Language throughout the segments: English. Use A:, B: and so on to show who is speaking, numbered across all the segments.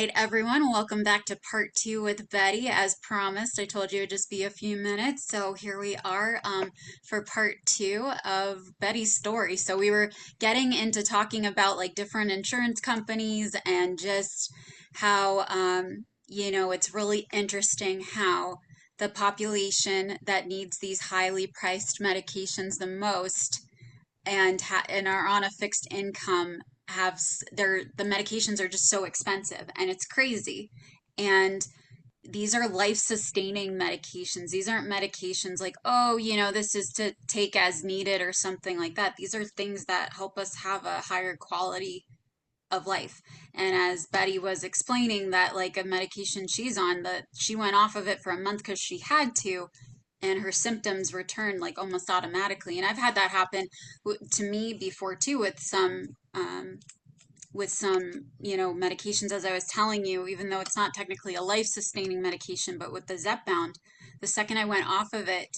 A: right, everyone, welcome back to part two with Betty. As promised, I told you it'd just be a few minutes. So here we are for part two of Betty's story. So we were getting into talking about like different insurance companies and just how, it's really interesting how the population that needs these highly priced medications the most and are on a fixed income the medications are just so expensive and it's crazy. And these are life sustaining medications. These aren't medications like, oh, this is to take as needed or something like that. These are things that help us have a higher quality of life. And as Betty was explaining that like a medication she's on, that she went off of it for a month because she had to, and her symptoms returned like almost automatically. And I've had that happen to me before too with some, medications, as I was telling you, even though it's not technically a life sustaining medication, but with the Zepbound, the second I went off of it,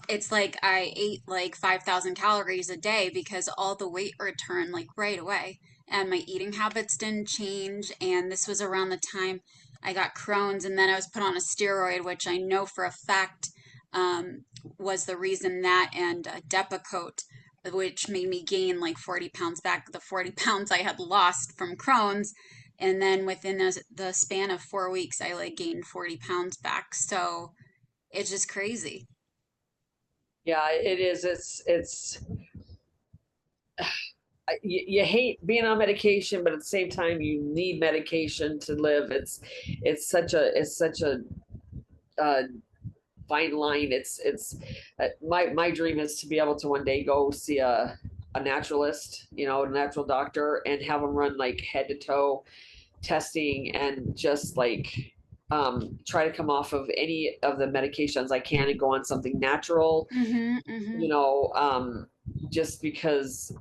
A: it's like I ate like 5,000 calories a day because all the weight returned like right away. And my eating habits didn't change. And this was around the time I got Crohn's, and then I was put on a steroid, which I know for a fact was the reason that, and Depakote, which made me gain like 40 pounds back, the 40 pounds I had lost from Crohn's. And then within the span of 4 weeks, I like gained 40 pounds back. So it's just crazy.
B: Yeah, it is. You hate being on medication, but at the same time, you need medication to live. It's such a uh, fine line. My dream is to be able to one day go see a naturalist, a natural doctor, and have them run like head to toe testing and just like try to come off of any of the medications I can and go on something natural,
A: Mm-hmm, mm-hmm.
B: you know, just because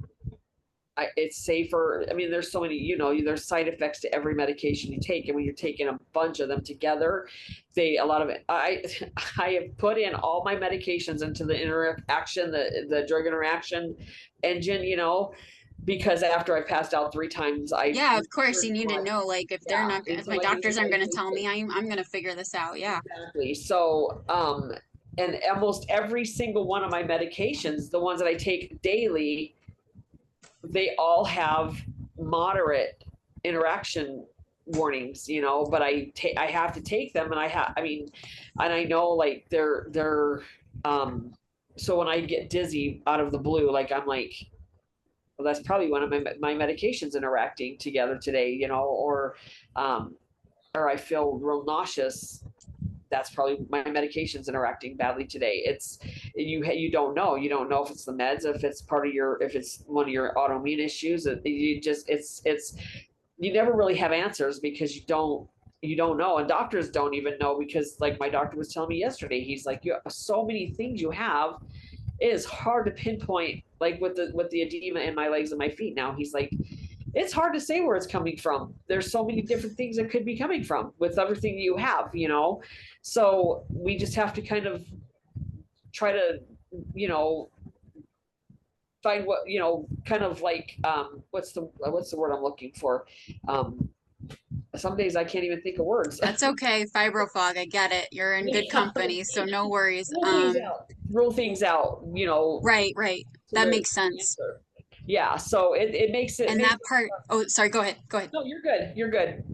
B: it's safer. I mean, there's so many, there's side effects to every medication you take. And when you're taking a bunch of them together, a lot of it, I have put in all my medications into the interaction, the drug interaction engine, because after I passed out 3 times, I
A: Yeah, of course you
B: researched
A: need to
B: my,
A: know like if they're
B: yeah,
A: not if
B: until
A: my
B: I knew
A: doctors
B: the
A: aren't going to tell me,
B: medication.
A: I'm going to figure this out. Yeah.
B: Exactly. So, and almost every single one of my medications, the ones that I take daily, they all have moderate interaction warnings, but I have to take them, and I mean, and I know like um so when I get dizzy out of the blue, like I'm like, well, that's probably one of my medications interacting together today, um or I feel real nauseous, that's probably my medication's interacting badly today. You don't know if it's the meds, if it's if it's one of your autoimmune issues. It's you never really have answers because you don't know, and doctors don't even know, because like my doctor was telling me yesterday, he's like, you have so many things you have, it is hard to pinpoint, like with the edema in my legs and my feet now. He's like, it's hard to say where it's coming from. There's so many different things that could be coming from with everything you have. So we just have to kind of try to, you know, find what, kind of like, what's the word I'm looking for? Um, some days I can't even think of words.
A: That's okay. Fibro fog, I get it. You're in good
B: Yeah.
A: company, so no worries.
B: Rule things out. Rule things out,
A: Right, right.
B: to
A: That
B: the
A: makes sense.
B: answer. Yeah. So it makes it
A: And
B: makes
A: that part, oh, sorry, go ahead. Go ahead.
B: no, you're good. You're good.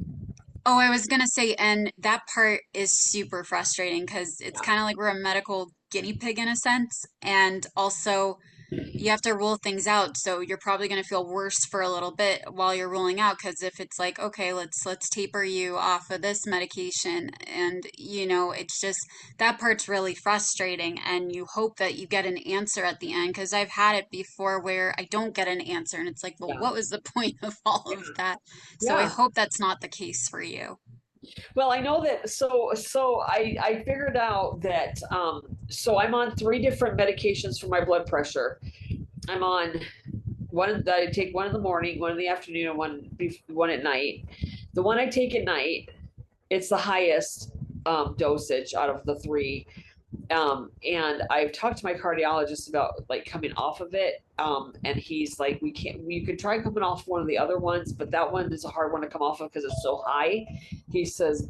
A: Oh, I was gonna say, and that part is super frustrating because it's
B: Yeah.
A: kind of like we're a medical guinea pig in a sense, and also you have to rule things out, so you're probably going to feel worse for a little bit while you're ruling out, because if it's like, okay, let's taper you off of this medication, and it's just that part's really frustrating, and you hope that you get an answer at the end, because I've had it before where I don't get an answer and it's like, well,
B: Yeah.
A: what was the point of all of that? So I
B: Yeah.
A: hope that's not the case for you.
B: Well, I know that. So I figured out that, so I'm on 3 different medications for my blood pressure. I'm on one that I take, one in the morning, one in the afternoon, and one at night. The one I take at night, it's the highest dosage out of the 3, And I've talked to my cardiologist about like coming off of it. And he's like, we could try coming off one of the other ones, but that one is a hard one to come off of because it's so high. He says,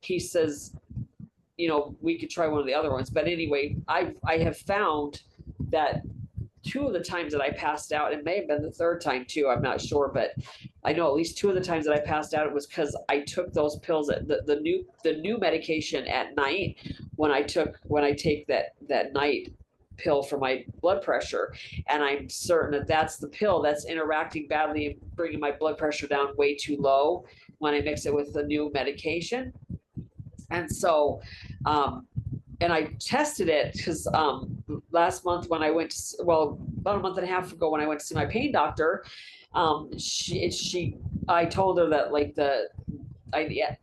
B: he says, we could try one of the other ones. But anyway, I have found that two of the times that I passed out, it may have been the third time too, I'm not sure, but I know at least two of the times that I passed out, it was because I took those pills at the new medication at night when I take that night pill for my blood pressure. And I'm certain that that's the pill that's interacting badly and bringing my blood pressure down way too low when I mix it with the new medication. And so, and I tested it because last month when I went to, well, about a month and a half ago when I went to see my pain doctor, I told her that like yeah,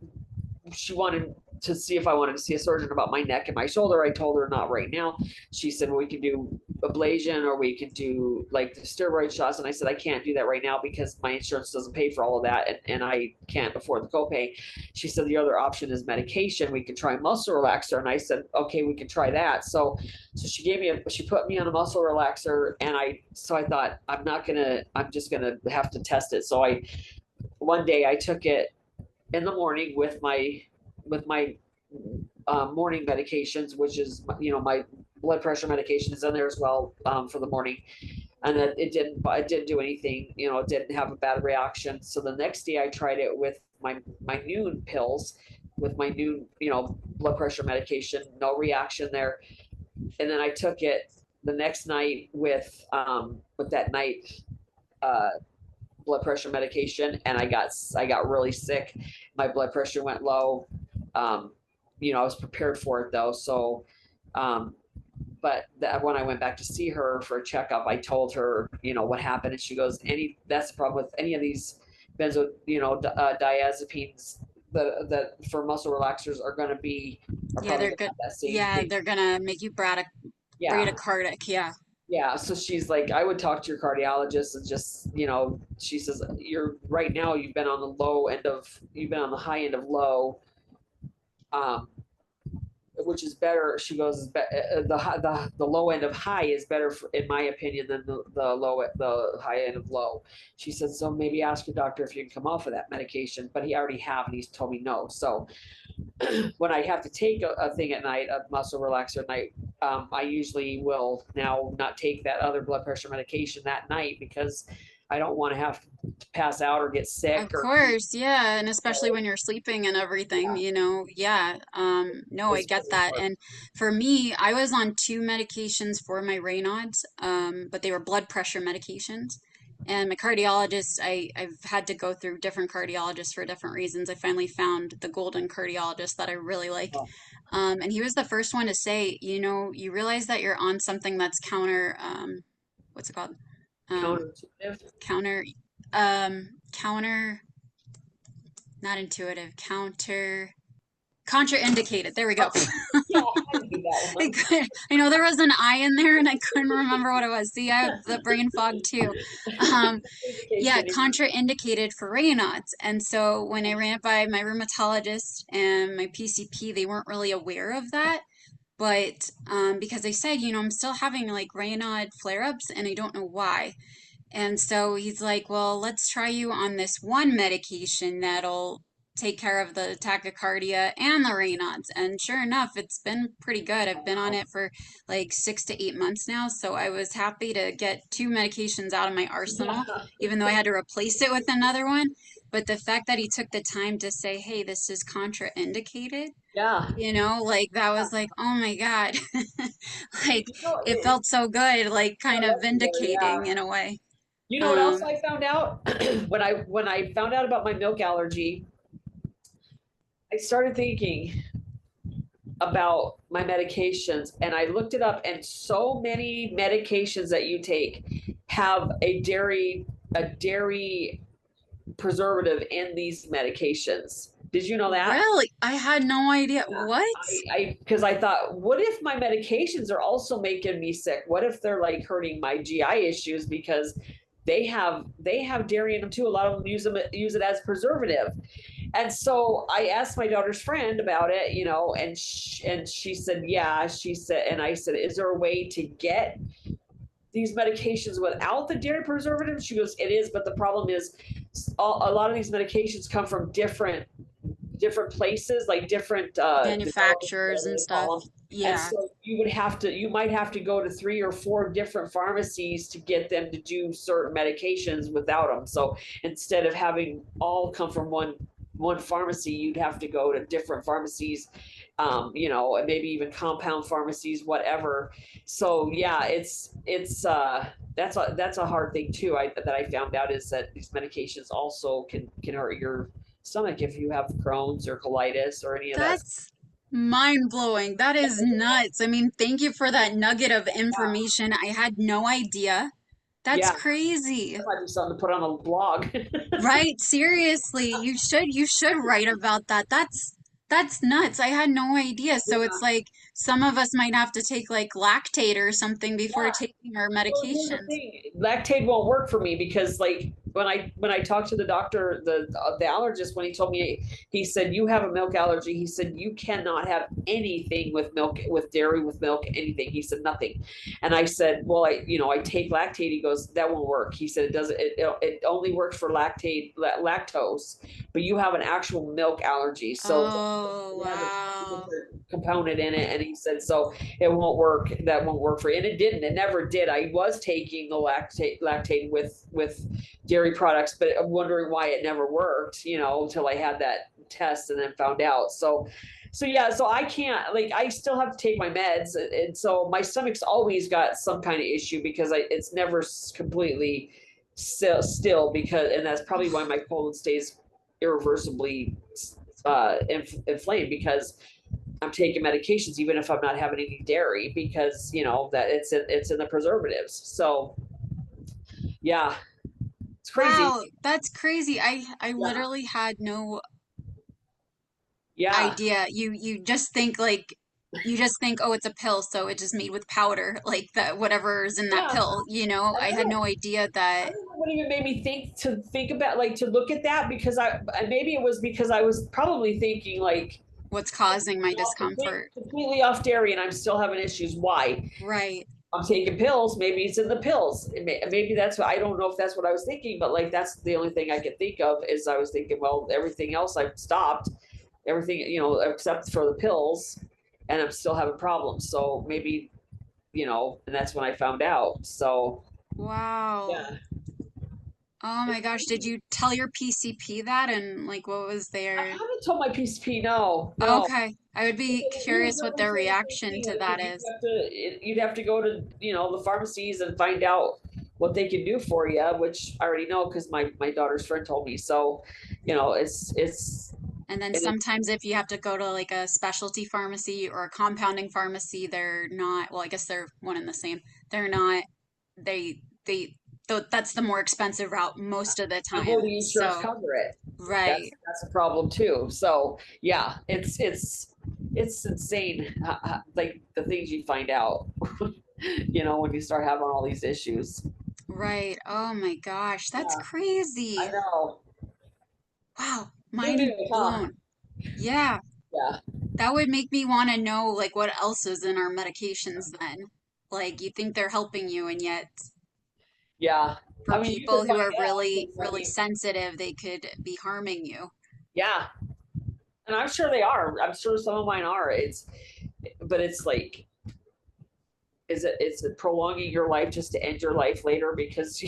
B: she wanted to see if I wanted to see a surgeon about my neck and my shoulder. I told her not right now. She said, well, we can do ablation or we can do like the steroid shots. And I said, I can't do that right now because my insurance doesn't pay for all of that and I can't afford the copay. She said, the other option is medication. We could try muscle relaxer. And I said, okay, we can try that. So she she put me on a muscle relaxer. And I thought, I'm just going to have to test it. So one day I took it in the morning with my morning medications, which is my blood pressure medication is in there as well for the morning, and it didn't do anything. It didn't have a bad reaction. So the next day I tried it with my noon pills, with my noon blood pressure medication, no reaction there. And then I took it the next night with that night blood pressure medication, and I got really sick. My blood pressure went low. I was prepared for it though. So, but when I went back to see her for a checkup, I told her, what happened, and she goes, that's the problem with any of these diazepines. The for muscle relaxers are
A: Yeah,
B: probably
A: they're
B: gonna
A: good.
B: have that same
A: Yeah,
B: thing.
A: they're gonna make you
B: Yeah,
A: bradycardic. Yeah.
B: yeah. So she's like, I would talk to your cardiologist and just, she says, right now you've been on the high end of low, um, which is better. She goes, the low end of high is better in my opinion than the high end of low. She said, so maybe ask your doctor if you can come off of that medication, but he already have, and he's told me no. So when I have to take a thing at night, a muscle relaxer at night, I usually will now not take that other blood pressure medication that night because I don't want to have to pass out or get sick
A: Of
B: or
A: course, yeah, and especially
B: so,
A: when you're sleeping and everything,
B: yeah,
A: yeah. No, I
B: it's
A: get
B: really
A: that.
B: important.
A: And for me, I was on two medications for my Raynaud's, but they were blood pressure medications. And my cardiologist, I've had to go through different cardiologists for different reasons. I finally found the golden cardiologist that I really like.
B: Oh,
A: And he was the first one to say, you realize that you're on something that's what's it called? Um,
B: counterintuitive.
A: counter, counter not intuitive, contraindicated. There we go.
B: Okay. Yeah, I knew that one.
A: I know there was an I in there and I couldn't remember what it was. See, I have the brain fog too. Um, yeah,
B: Indication.
A: contraindicated for Raynaud's. And so when I ran it by my rheumatologist and my PCP, they weren't really aware of that. But because I said, I'm still having like Raynaud flare-ups and I don't know why. And so he's like, well, let's try you on this one medication that'll take care of the tachycardia and the Raynaud's. And sure enough, it's been pretty good. I've been on it for like 6 to 8 months now. So I was happy to get two medications out of my arsenal,
B: Yeah,
A: even though I had to replace it with another one. But the fact that he took the time to say, hey, this is contraindicated,
B: yeah,
A: like that
B: yeah.
A: was like, oh my God. Like
B: You know,
A: it felt so good, like
B: put
A: kind
B: it
A: of
B: all together, yeah.
A: vindicating in a way.
B: You know what else
A: Um,
B: I found out when I found out about my milk allergy? I started thinking about my medications and I looked it up, and so many medications that you take have a dairy preservative in these medications. Did you know that?
A: Really? I had no idea.
B: Yeah.
A: What?
B: Because I thought, what if my medications are also making me sick? What if they're like hurting my GI issues because they have dairy in them too? A lot of them use it as preservative. and so I asked my daughter's friend about it, and she said, yeah. She said, and I said, is there a way to get these medications without the dairy preservatives? She goes, it is, but the problem is a lot of these medications come from different places, like different developers,
A: Manufacturers
B: whatever
A: and
B: they
A: stuff.
B: call them. And
A: Yeah.
B: so you might have to go to 3 or 4 different pharmacies to get them to do certain medications without them. So instead of having all come from one pharmacy, you'd have to go to different pharmacies, and maybe even compound pharmacies, whatever. So yeah, that's a hard thing too. That I found out is that these medications also can hurt your stomach if you have Crohn's or colitis or any of that.
A: That's mind blowing. That is nuts. I mean, thank you for that nugget of information. I had no idea. That's
B: Yeah,
A: crazy.
B: that might be something to put on a blog.
A: Right? Seriously, you should write about that. That's nuts. I had no idea. So it's
B: Yeah.
A: like some of us might have to take like Lactate or something before
B: Yeah.
A: taking our
B: Well, here's the
A: medications.
B: thing: lactate won't work for me because, like, when I talked to the doctor, the allergist, when he told me, he said you have a milk allergy. He said you cannot have anything with milk, with dairy, with milk, anything. He said nothing, and I said, well, I take lactate. He goes, that won't work. He said it doesn't. It only works for lactose, but you have an actual milk allergy, so
A: Oh,
B: it has a
A: wow.
B: different component in it. And he said so it won't work. That won't work for you. And it didn't. It never did. I was taking the lactate with dairy products, but I'm wondering why it never worked, until I had that test and then found out. So yeah, so I can't, like, I still have to take my meds, and so my stomach's always got some kind of issue because it's never completely still, because, and that's probably why my colon stays irreversibly inflamed, because I'm taking medications even if I'm not having any dairy, because that it's in the preservatives. So yeah, it's crazy.
A: Wow, that's crazy. I
B: Yeah,
A: literally had no
B: yeah,
A: idea. You just think, oh, it's a pill, so it's just made with powder, like that whatever's in that
B: yeah.
A: pill, you know?
B: And
A: I had no idea
B: I
A: that
B: don't know what even made me think about, like, to look at that, because maybe it was because I was probably thinking, like,
A: what's causing my
B: completely,
A: discomfort.
B: completely off dairy and I'm still having issues. Why?
A: Right.
B: I'm taking pills. Maybe it's in the pills. Maybe that's what, I don't know if that's what I was thinking, but, like, that's the only thing I could think of, is I was thinking, well, everything else I've stopped, everything, except for the pills, and I'm still having problems. So maybe, and that's when I found out. So
A: Wow.
B: yeah,
A: Oh my
B: it's
A: gosh, did
B: crazy.
A: you tell your PCP that and like what was
B: I
A: their
B: haven't told my PCP. No, no.
A: Okay. I would be
B: Because he was
A: curious what
B: literally
A: their
B: saying the same
A: reaction
B: thing.
A: to
B: Like,
A: that is.
B: you'd have to go to the pharmacies and find out what they can do for you, which I already know because my daughter's friend told me. So,
A: And then
B: and it's
A: sometimes if you have to go to like a specialty pharmacy or a compounding pharmacy, they're not, well, I guess they're one and the same. They're not, they, that's the more expensive route most of the
B: and will
A: time.
B: the insurance
A: So,
B: cover it? That's
A: right,
B: that's a problem too. So yeah, it's insane, like the things you find out, when you start having all these issues.
A: right. Oh my gosh, that's
B: Yeah, I
A: crazy.
B: know.
A: Wow,
B: Who
A: mind
B: knew, huh?
A: blown. Yeah,
B: Yeah,
A: that would make me want to know like what else is in our medications then. Like you think they're helping you and yet
B: yeah.
A: for
B: I mean, you could
A: people who
B: find
A: are
B: out
A: really,
B: because, I
A: really
B: mean,
A: sensitive, they could be harming you.
B: yeah, and I'm sure they are. I'm sure some of mine are. But it's like, is it prolonging your life just to end your life later because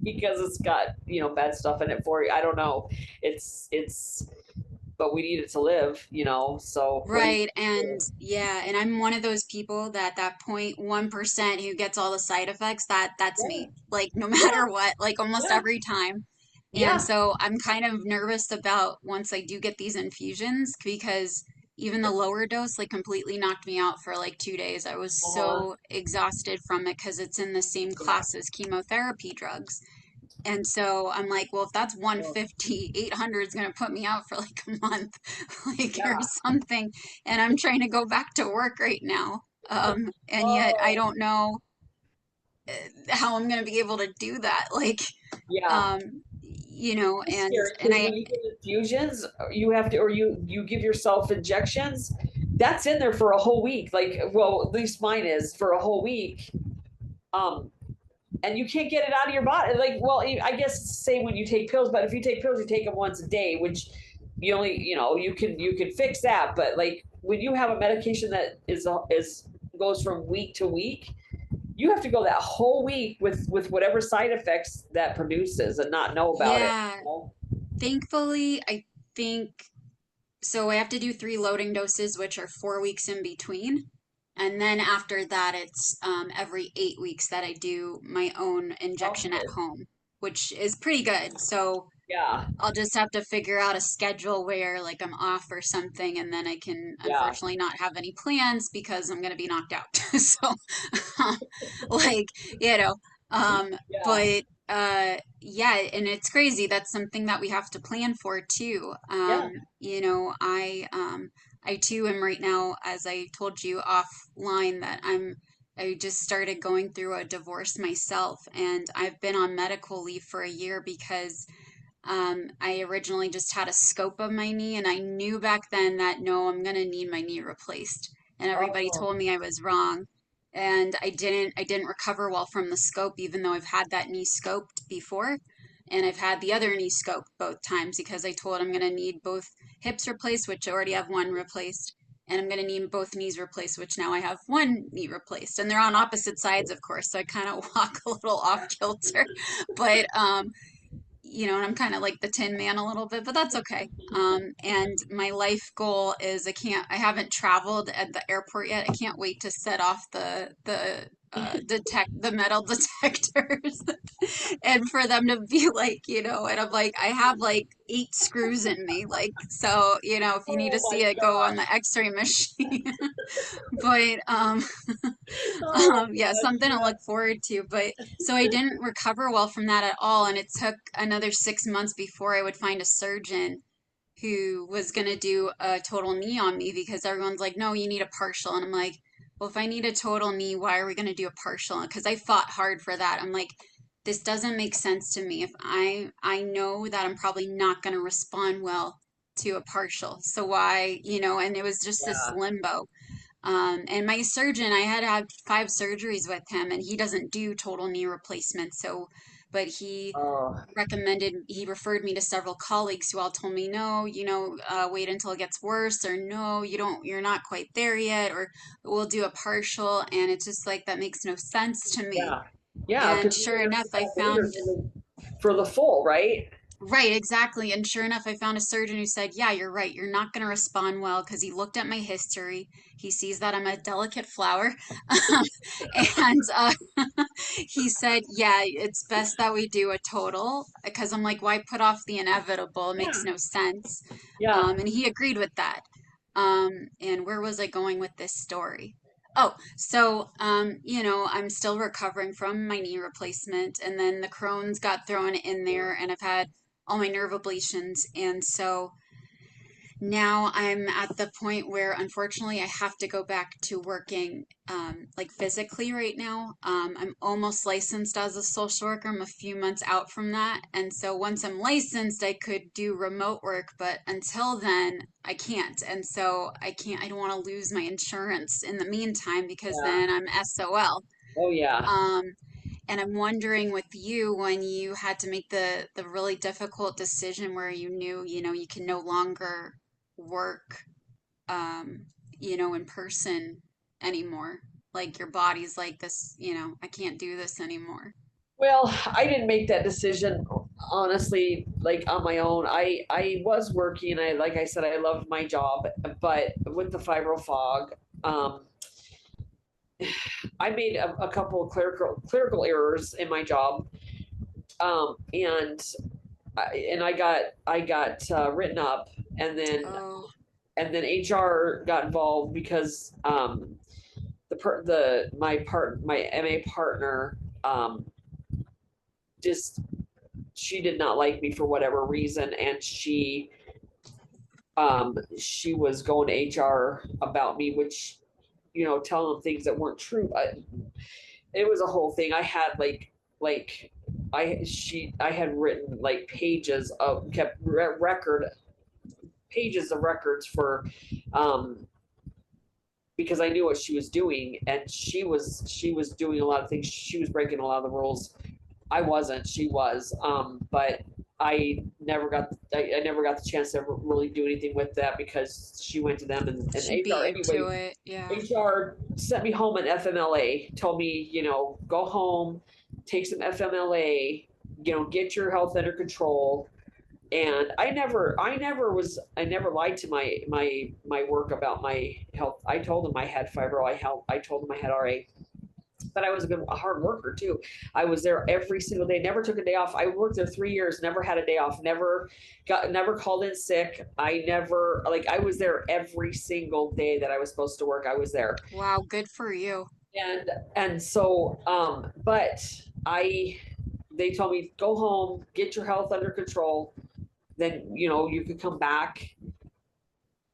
B: because it's got bad stuff in it for you? I don't know. It's but we need it to live. So what do you
A: Right. And
B: do?
A: yeah, and I'm one of those people that 0.1% who gets all the side effects, that's
B: Yeah,
A: me. Like no
B: yeah,
A: matter what, like almost
B: yeah,
A: every time. And
B: yeah,
A: so I'm kind of nervous about once I do get these infusions because even the lower dose like completely knocked me out for like 2 days. I was
B: uh-huh.
A: so exhausted from it because it's in the same
B: Yeah,
A: class as chemotherapy drugs. And so I'm like, well, if that's
B: well,
A: 150, 800 is going to put me out for like a month, like or
B: yeah.
A: something. And I'm trying to go back to work right now. And yet I
B: Oh,
A: don't know how I'm going to be able to do that. Like,
B: yeah,
A: um,
B: It's
A: and
B: scary because when you get infusions, you have to, or you give yourself injections. That's in there for a whole week. Like, well, at least mine is for a whole week. Um, and you can't get it out of your body. Like, well, I guess it's the same when you take pills, but if you take pills, you take them once a day, which you only, you can fix that. But like when you have a medication that is goes from week to week, you have to go that whole week with whatever side effects that produces and not know about it.
A: yeah, thankfully, I think so. I have to do 3 loading doses, which are 4 weeks in between. And then after that, it's every 8 weeks that I do my own injection at
B: Okay.
A: home, which is pretty good. So
B: Yeah.
A: I'll just have to figure out a schedule where like I'm off or something, and then I can
B: Yeah.
A: unfortunately not have any plans because I'm gonna be knocked out. So, like, you know, um,
B: Yeah.
A: but yeah, and it's crazy. That's something that we have to plan for too.
B: Yeah.
A: I too am right now, as I told you offline, that I just started going through a divorce myself, and I've been on medical leave for a year because I originally just had a scope of my knee, and I knew back then that no, I'm gonna need my knee replaced. And everybody
B: Oh,
A: told me I was wrong. And I didn't recover well from the scope, even though I've had that knee scoped before. And I've had the other knee scoped both times because I told I'm gonna need both hips replaced, which I already have one replaced. And I'm gonna need both knees replaced, which now I have one knee replaced. And they're on opposite sides, of course, so I kind of walk a little off kilter. But and I'm kind of like the Tin Man a little bit, but that's okay. And my life goal is I haven't traveled at the airport yet. I can't wait to set off the metal detectors and for them to be like, and I'm like, I have like 8 screws in me. Like, so, if you need to
B: oh
A: see
B: my
A: it, go on
B: gosh.
A: the x-ray machine. But
B: Oh
A: yeah,
B: gosh.
A: something to look forward to. But so I didn't recover well from that at all, and it took another 6 months before I would find a surgeon who was gonna do a total knee on me because everyone's like, no, you need a partial, and I'm like, well, if I need a total knee, why are we gonna do a partial? Because I fought hard for that. I'm like, this doesn't make sense to me. If I know that I'm probably not gonna respond well to a partial, so why, and it was just this
B: Yeah.
A: limbo. And my surgeon, I had had 5 surgeries with him, and he doesn't do total knee replacement. So, but
B: Oh,
A: he referred me to several colleagues who all told me, no, wait until it gets worse, or no, you're not quite there yet, or we'll do a partial. And it's just like, that makes no sense to me.
B: yeah. Yeah,
A: And
B: because
A: sure
B: you're gonna
A: enough,
B: come
A: I
B: back later
A: found
B: for the full, right?
A: Right, exactly. And sure enough, I found a surgeon who said, yeah, you're right. You're not going to respond well because he looked at my history. He sees that I'm a delicate flower. And he said, yeah, it's best that we do a total because I'm like, why put off the inevitable? It makes
B: Yeah.
A: no sense.
B: Yeah.
A: And he agreed with that. And where was I going with this story? Oh, so, I'm still recovering from my knee replacement, and then the Crohn's got thrown in there, and I've had all my nerve ablations. And so now I'm at the point where unfortunately I have to go back to working like physically right now. I'm almost licensed as a social worker. I'm a few months out from that. And so once I'm licensed, I could do remote work, but until then, I can't. And so I don't want to lose my insurance in the meantime because
B: Yeah.
A: then I'm SOL.
B: Oh yeah.
A: Um, and I'm wondering with you when you had to make the really difficult decision where you knew, you can no longer work, um, in person anymore. Like your body's like this, I can't do this anymore.
B: Well, I didn't make that decision honestly, like on my own. I was working. I like I said, I loved my job, but with the fibro fog, um, I made a couple of clerical errors in my job, and I got written up, and then
A: Oh,
B: HR got involved because my MA partner just she did not like me for whatever reason, and she was going to HR about me, which telling them things that weren't true. It was a whole thing. I had like I had written like pages of kept record pages of records for um because I knew what she was doing, and she was doing a lot of things. She was breaking a lot of the rules. I wasn't. She was. But I never got the chance to ever really do anything with that because she went to them, and
A: She beat
B: HR
A: you to
B: anyway.
A: it. Yeah.
B: HR sent me home an FMLA. Told me, go home, take some FMLA. Get your health under control. And I never lied to my work about my health. I told them I had fibro. I told them I had RA, but I was a hard worker too. I was there every single day, never took a day off. I worked there 3 years, never had a day off, never called in sick. I was there every single day that I was supposed to work. I was there.
A: Wow, good for you.
B: And so, but I, they told me, go home, get your health under control. Then, you could come back.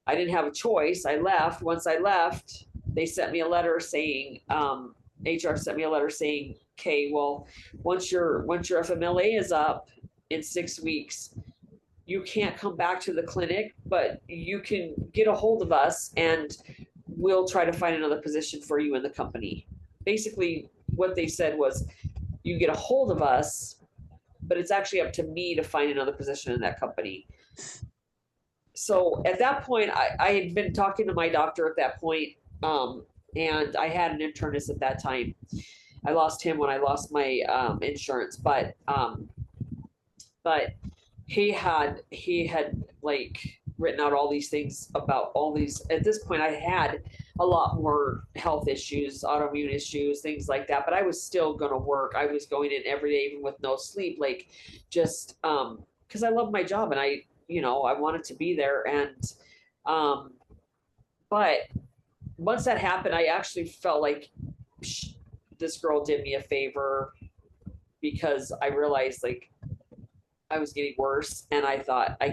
B: I didn't have a choice. I left. Once I left, they sent me a letter saying, HR sent me a letter saying, okay, well, once your FMLA is up in 6 weeks, you can't come back to the clinic, but you can get a hold of us and we'll try to find another position for you in the company. Basically, what they said was, you get a hold of us, but it's actually up to me to find another position in that company. So at that point, I had been talking to my doctor at that point, and I had an internist at that time. I lost him when I lost my insurance, but he had like written out all these things about all these. At this point, I had a lot more health issues, autoimmune issues, things like that. But I was still going to work. I was going in every day, even with no sleep, like just because I love my job and I wanted to be there. And um, but once that happened, I actually felt like this girl did me a favor because I realized like I was getting worse, and I thought I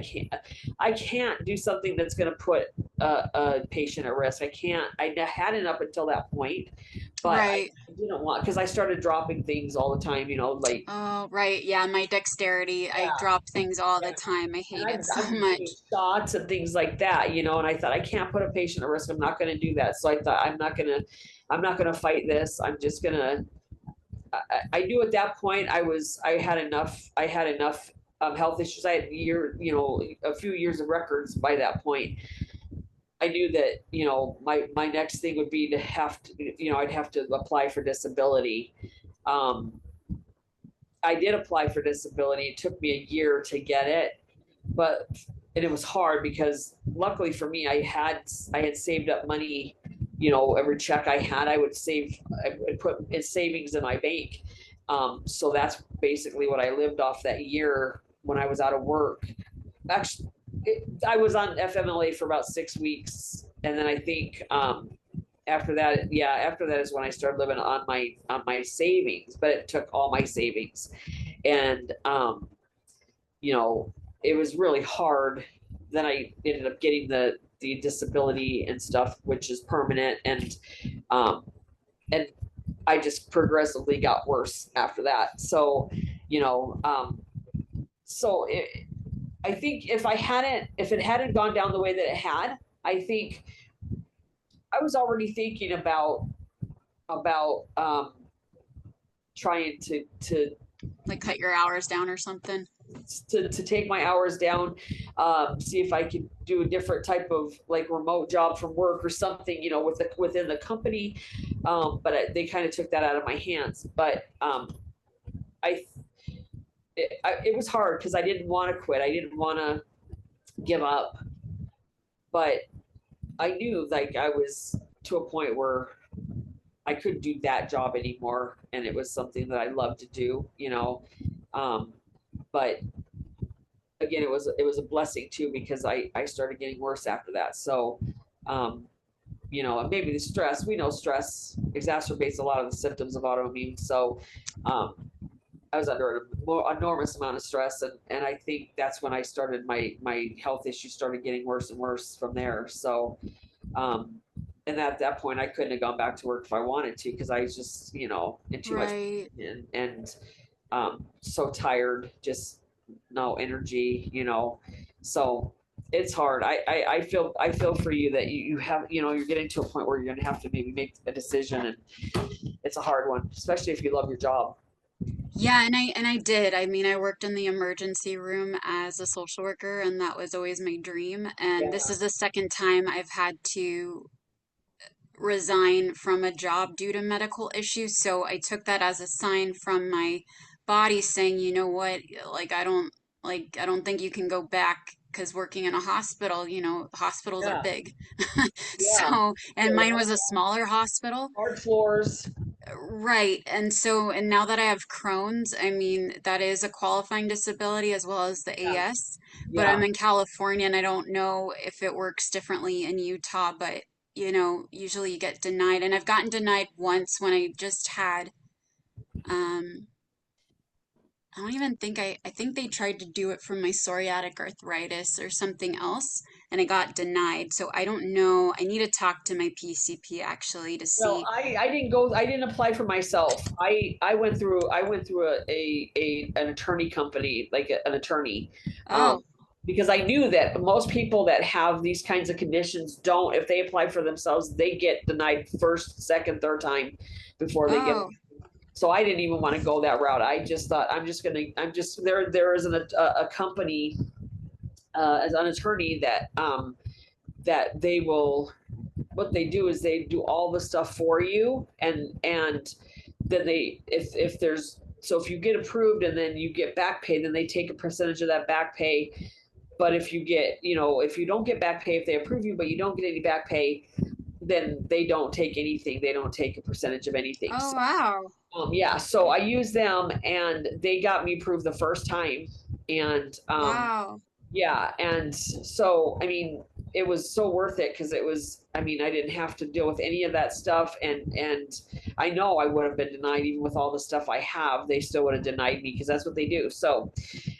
B: can't do something that's going to put a patient at risk. I can't. I hadn't up until that point, but I
A: Right.
B: didn't want because I started dropping things all the time. Like
A: Oh, right. Yeah, my dexterity. I
B: yeah,
A: drop things all the
B: yeah.
A: time. I
B: And
A: hate it so
B: I've been
A: much.
B: giving shots and things like that. And I thought I can't put a patient at risk. I'm not going to do that. So I thought I'm not gonna fight this. I'm just gonna I knew at that point I had enough health issues. I had a few years of records by that point. I knew that my next thing would be to have to I'd have to apply for disability. Um, I did apply for disability. It took me a year to get it, but and it was hard because luckily for me, I had saved up money. Every check I had, I would put in savings in my bank. So that's basically what I lived off that year when I was out of work. Actually, I was on FMLA for about 6 weeks, and then I think after that is when I started living on my savings. But it took all my savings, and you know, it was really hard. Then I ended up getting the disability and stuff, which is permanent, um, and I just progressively got worse after that. So, you know, so I think if it hadn't gone down the way that it had, I think I was already thinking about trying
A: Like cut your hours down or something.
B: to take my hours down, see if I could do a different type of like remote job from work or something, within the company. But they kind of took that out of my hands. But I, it was hard because I didn't want to quit. I didn't want to give up, but I knew like I was to a point where I couldn't do that job anymore, and it was something that I loved to do. Um, but again, it was a blessing too because I started getting worse after that. So, um, maybe the stress. We know stress exacerbates a lot of the symptoms of autoimmune. So, um, I was under an enormous amount of stress, and I think that's when I started my health issues started getting worse and worse from there. So, um, and at that point, I couldn't have gone back to work if I wanted to because I was just in too much
A: Right.
B: pain. And so tired, just no energy, so it's hard. I feel for you that you have, you're getting to a point where you're going to have to maybe make a decision, and it's a hard one, especially if you love your job.
A: Yeah, and I did. I mean, I worked in the emergency room as a social worker, and that was always my dream. And this
B: Yeah.
A: is the second time I've had to resign from a job due to medical issues. So I took that as a sign from my body saying, you know what, I don't think you can go back because working in a hospital, hospitals are
B: Yeah.
A: big.
B: Yeah.
A: So, and
B: So
A: mine was a smaller hospital.
B: hard floors.
A: Right. And so, and now that I have Crohn's, I mean, that is a qualifying disability as well as the
B: Yeah.
A: AS, but I'm
B: Yeah.
A: in California and I don't know if it works differently in Utah, but usually you get denied. And I've gotten denied once when I just had, um, I don't even think I think they tried to do it for my psoriatic arthritis or something else, and I got denied. So I don't know. I need to talk to my PCP actually to
B: Well,
A: see.
B: I didn't apply for myself. I went through an attorney company, like an attorney,
A: Oh,
B: because I knew that most people that have these kinds of conditions don't, if they apply for themselves, they get denied first, second, third time before they get.
A: oh,
B: So I didn't even want to go that route. I just thought I'm just there is a company, as an attorney that they will, what they do is they do all the stuff for you, and then they, if there's, so if you get approved and then you get back pay, then they take a percentage of that back pay. But if you get, if you don't get back pay, if they approve you but you don't get any back pay, then they don't take anything, they don't take a percentage of anything.
A: oh,
B: So
A: wow.
B: yeah, so I used them and they got me approved the first time. And
A: Wow.
B: yeah, and so I mean, it was so worth it because it was. I mean, I didn't have to deal with any of that stuff, and I know I would have been denied even with all the stuff I have. They still would have denied me because that's what they do.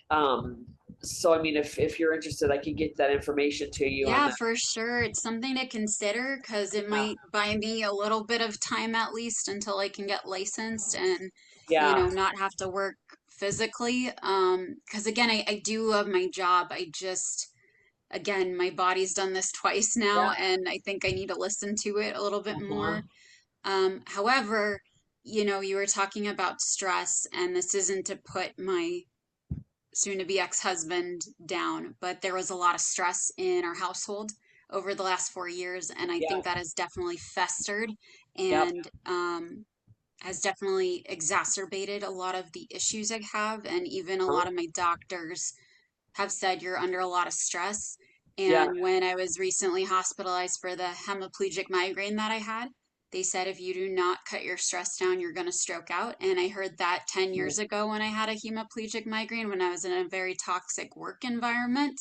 B: Um, so I mean, if you're interested, I can get that information to you on
A: Yeah,
B: that.
A: for sure. It's something to consider because it might buy me a little bit of time at least until I can get licensed and,
B: Yeah,
A: not have to work physically. Because again, I do love my job. Again, my body's done this twice now,
B: yeah,
A: and I think I need to listen to it a little bit
B: uh-huh.
A: more. However, you were talking about stress, and this isn't to put my soon to be ex-husband down, but there was a lot of stress in our household over the last 4 years, and I
B: Yeah,
A: think that has definitely festered
B: yep,
A: and has definitely exacerbated a lot of the issues I have, and even a
B: uh-huh.
A: lot of my doctors have said you're under a lot of stress.
B: Yeah,
A: And when I was recently hospitalized for the hemiplegic migraine that I had, they said if you do not cut your stress down, you're going to stroke out. And I heard that 10 years ago when I had a hemiplegic migraine when I was in a very toxic work environment.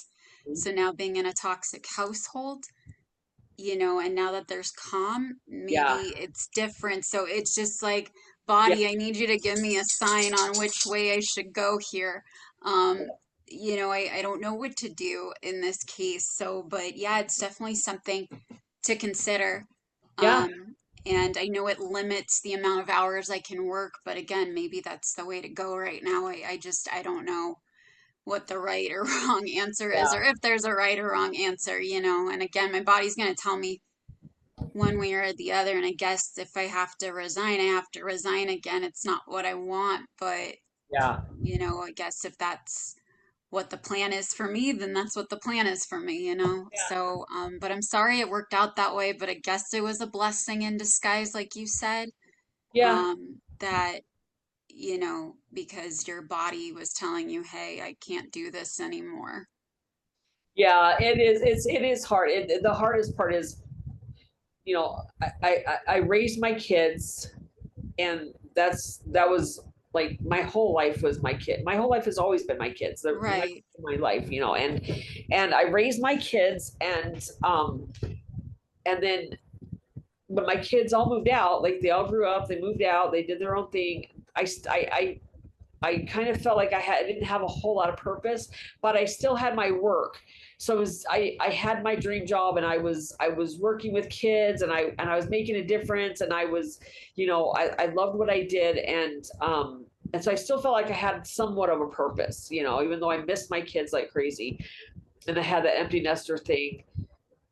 A: So now being in a toxic household, and now that there's calm,
B: yeah,
A: maybe it's different. So it's just like,
B: yeah,
A: body, I need you to give me a sign on which way I should go here. Um, I don't know what to do in this case. So, but yeah, it's definitely something to consider.
B: yeah,
A: Um, and I know it limits the amount of hours I can work, but again, maybe that's the way to go right now. I don't know what the right or wrong answer is,
B: yeah,
A: or if there's a right or wrong answer, and again, my body's going to tell me one way or the other. And I guess if I have to resign, I have to resign again. It's not what I want, but
B: yeah,
A: I guess if that's what the plan is for me, then that's what the plan is for me. So, but I'm sorry it worked out that way, but I guess it was a blessing in disguise, like you said,
B: yeah,
A: that, because your body was telling you, hey, I can't do this anymore.
B: yeah. It is. It is hard. The hardest part is, I raised my kids, and that was like my whole life was my kid. My whole life has always been my kids. They're
A: Right.
B: my life, and I raised my kids, and then, but my kids all moved out. Like they all grew up, they moved out, they did their own thing. I kind of felt like I didn't have a whole lot of purpose, but I still had my work. So I had my dream job, and I was working with kids, and I was making a difference, and I was, I loved what I did, and so I still felt like I had somewhat of a purpose, you know, even though I missed my kids like crazy and I had that empty nester thing.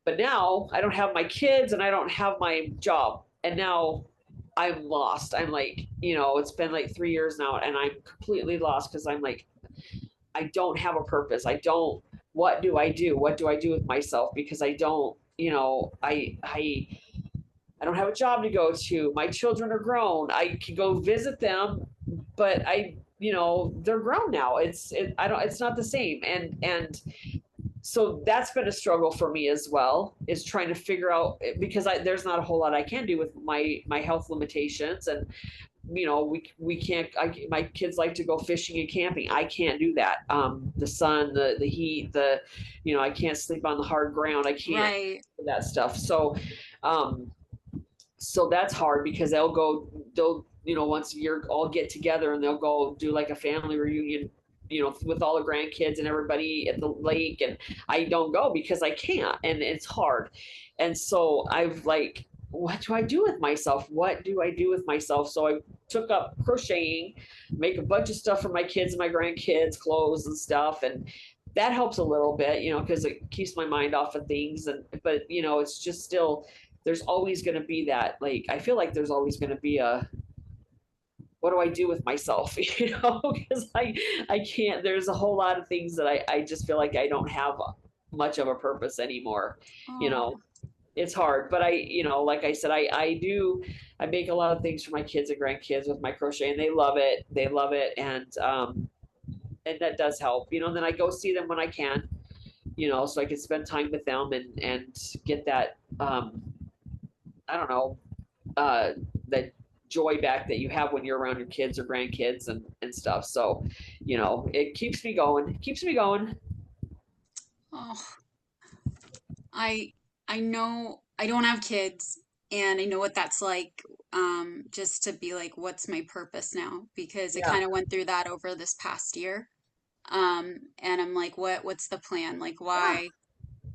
B: But now I don't have my kids and I don't have my job. And now I'm lost. I'm like, you know, it's been like 3 years now and I'm completely lost because I'm like, I don't have a purpose. I don't, what do I do? What do I do with myself? Because I don't, you know, I don't have a job to go to. My children are grown. I can go visit them, but you know, they're grown now. I don't, it's not the same. And so that's been a struggle for me as well, is trying to figure out, because there's not a whole lot I can do with my health limitations. And you know, we can't, my kids like to go fishing and camping. I can't do that. The sun, the heat, you know, I can't sleep on the hard ground. I can't
A: Right.
B: do that stuff. Um so that's hard because they'll, you know, once a year all get together and they'll go do like a family reunion, you know, with all the grandkids and everybody at the lake. And I don't go because I can't, and it's hard. And so I've like, what do I do with myself? What do I do with myself? So I took up crocheting, make a bunch of stuff for my kids and my grandkids, clothes and stuff. And that helps a little bit, you know, because it keeps my mind off of things. And, but, you know, it's just still, there's always going to be that, like, I feel like there's always going to be a, what do I do with myself? You know, because I can't, there's a whole lot of things that I just feel like I don't have much of a purpose anymore. You
A: Oh,
B: know, it's hard, but you know, like I said, I make a lot of things for my kids and grandkids with my crochet, and they love it. They love it. And that does help, you know, and then I go see them when I can, you know, so I can spend time with them and get that, I don't know, uh, that joy back that you have when you're around your kids or grandkids and stuff. So, you know, it keeps me going. It keeps me going.
A: oh, I I know I don't have kids, and I know what that's like, just to be like, what's my purpose now? Because I
B: Yeah.
A: kind of went through that over this past year. And I'm like, what's the plan? Like,
B: Yeah.
A: why?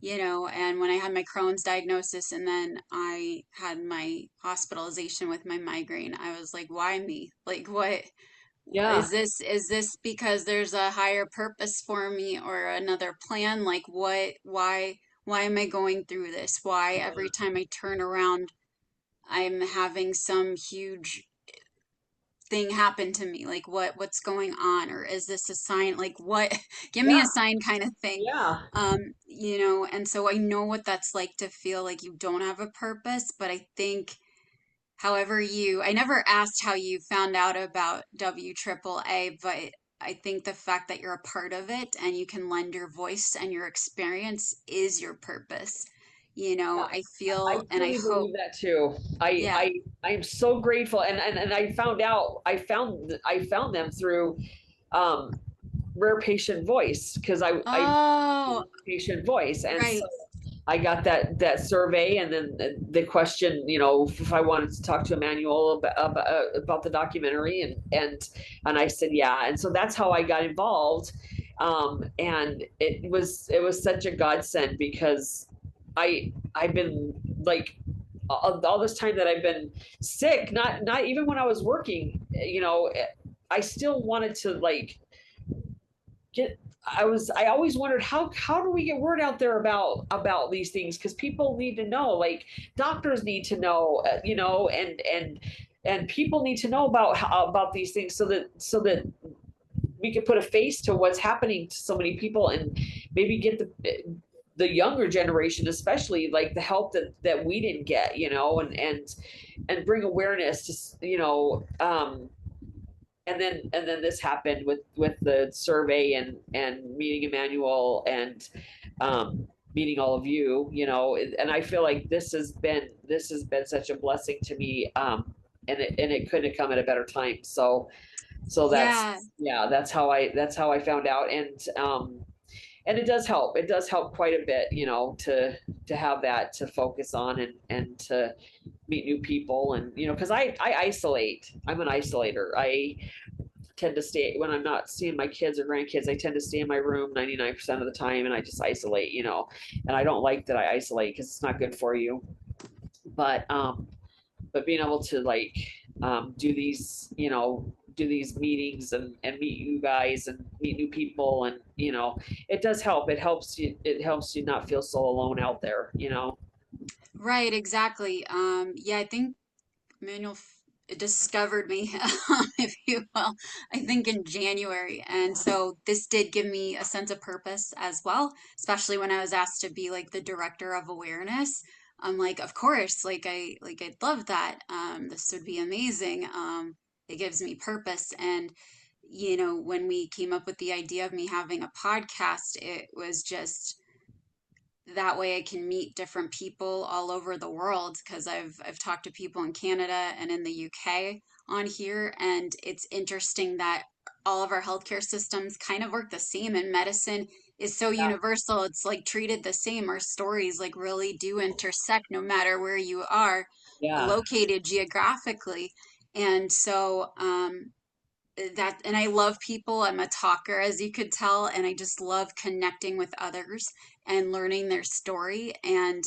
A: You know, and when I had my Crohn's diagnosis and then I had my hospitalization with my migraine, I was like, why me? Like, what
B: Yeah.
A: is this because there's a higher purpose for me or another plan? Like, why am I going through this? Why every time I turn around, I'm having some huge thing happen to me? Like, what's going on? Or is this a sign? Like, what? Give me a
B: Yeah.
A: sign, kind of thing.
B: Yeah.
A: You know, and so I know what that's like to feel like you don't have a purpose, but I think however I never asked how you found out about WAAA, but I think the fact that you're a part of it and you can lend your voice and your experience is your purpose. You know,
B: Yeah.
A: I
B: I
A: feel and I
B: truly
A: hope,
B: believe that too.
A: yeah.
B: I am so grateful, and I found out, I found them through um rare patient voice, because I
A: Oh,
B: patient voice. And so
A: right.
B: I got that survey, and then the question, you know, if I wanted to talk to Emmanuel about the documentary, and I said yeah, and so that's how I got involved. And it was such a godsend, because I've been like, all this time that I've been sick, not even when I was working, you know, I still wanted to like get, I always wondered, how do we get word out there about these things, because people need to know, like doctors need to know, you know, and people need to know about these things, so that we can put a face to what's happening to so many people, and maybe get the younger generation especially, like the help that we didn't get, you know, and bring awareness to, you know, and then this happened with the survey, and meeting Emmanuel, and meeting all of you, you know. And I feel like this has been such a blessing to me, and it couldn't have come at a better time. So that's,
A: Yeah.
B: yeah, that's how I found out. And it does help quite a bit, you know, to have that to focus on, and to meet new people. And you know, because I isolate, I'm an isolator. I tend to stay, when I'm not seeing my kids or grandkids, I tend to stay in my room 99% of the time, and I just isolate, you know. And I don't like that I isolate, because it's not good for you. But being able to like, do these, you know, do these meetings and meet you guys and meet new people, and it does help. It helps you not feel so alone out there.
A: Right, exactly. Yeah, I think Manuel discovered me, if you will, I think in January. And so this did give me a sense of purpose as well, especially when I was asked to be like the director of awareness. I'm like, of course, I'd love that. This would be amazing. It gives me purpose. And when we came up with the idea of me having a podcast, it was just that way I can meet different people all over the world because I've talked to people in Canada and in the UK on here, and it's interesting that all of our healthcare systems kind of work the same, and medicine is so
B: Yeah,
A: universal. It's like treated the same. Our stories like really do intersect no matter where you are
B: yeah,
A: located geographically. And so and I love people. I'm a talker, as you could tell, and I just love connecting with others and learning their story. And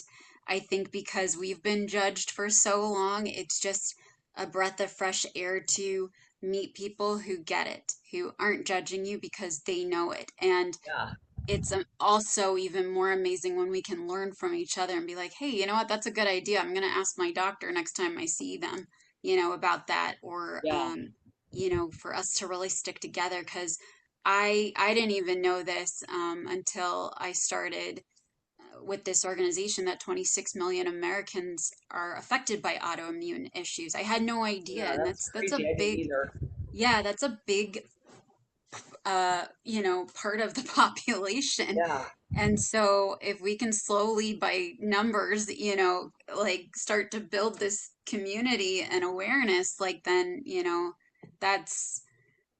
A: I think because we've been judged for so long, it's just a breath of fresh air to meet people who get it, who aren't judging you because they know it. And
B: yeah,
A: it's also even more amazing when we can learn from each other and be like, hey, you know what? That's a good idea. I'm going to ask my doctor next time I see them, about that. Or,
B: yeah.
A: for us to really stick together. Because I didn't even know this until I started with this organization that 26 million Americans are affected by autoimmune issues. I had no idea.
B: Yeah,
A: And
B: that's
A: that's a
B: crazy. I didn't
A: big,
B: either.
A: yeah, that's a big part of the population.
B: Yeah,
A: And so if we can slowly by numbers, like start to build this community and awareness, like then, that's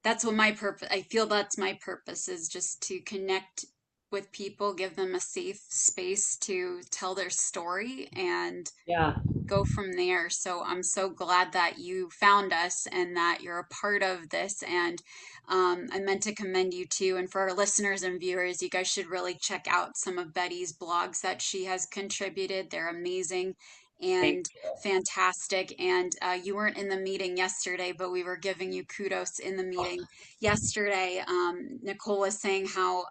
A: that's what my purpose, I feel that's my purpose is just to connect with people, give them a safe space to tell their story and
B: yeah.
A: go from there. So I'm so glad that you found us and that you're a part of this. And I meant to commend you too. And for our listeners and viewers, you guys should really check out some of Betty's blogs that she has contributed. They're amazing
B: Thank
A: and
B: you.
A: fantastic. And you weren't in the meeting yesterday, but we were giving you kudos in the meeting yesterday. Nicole was saying how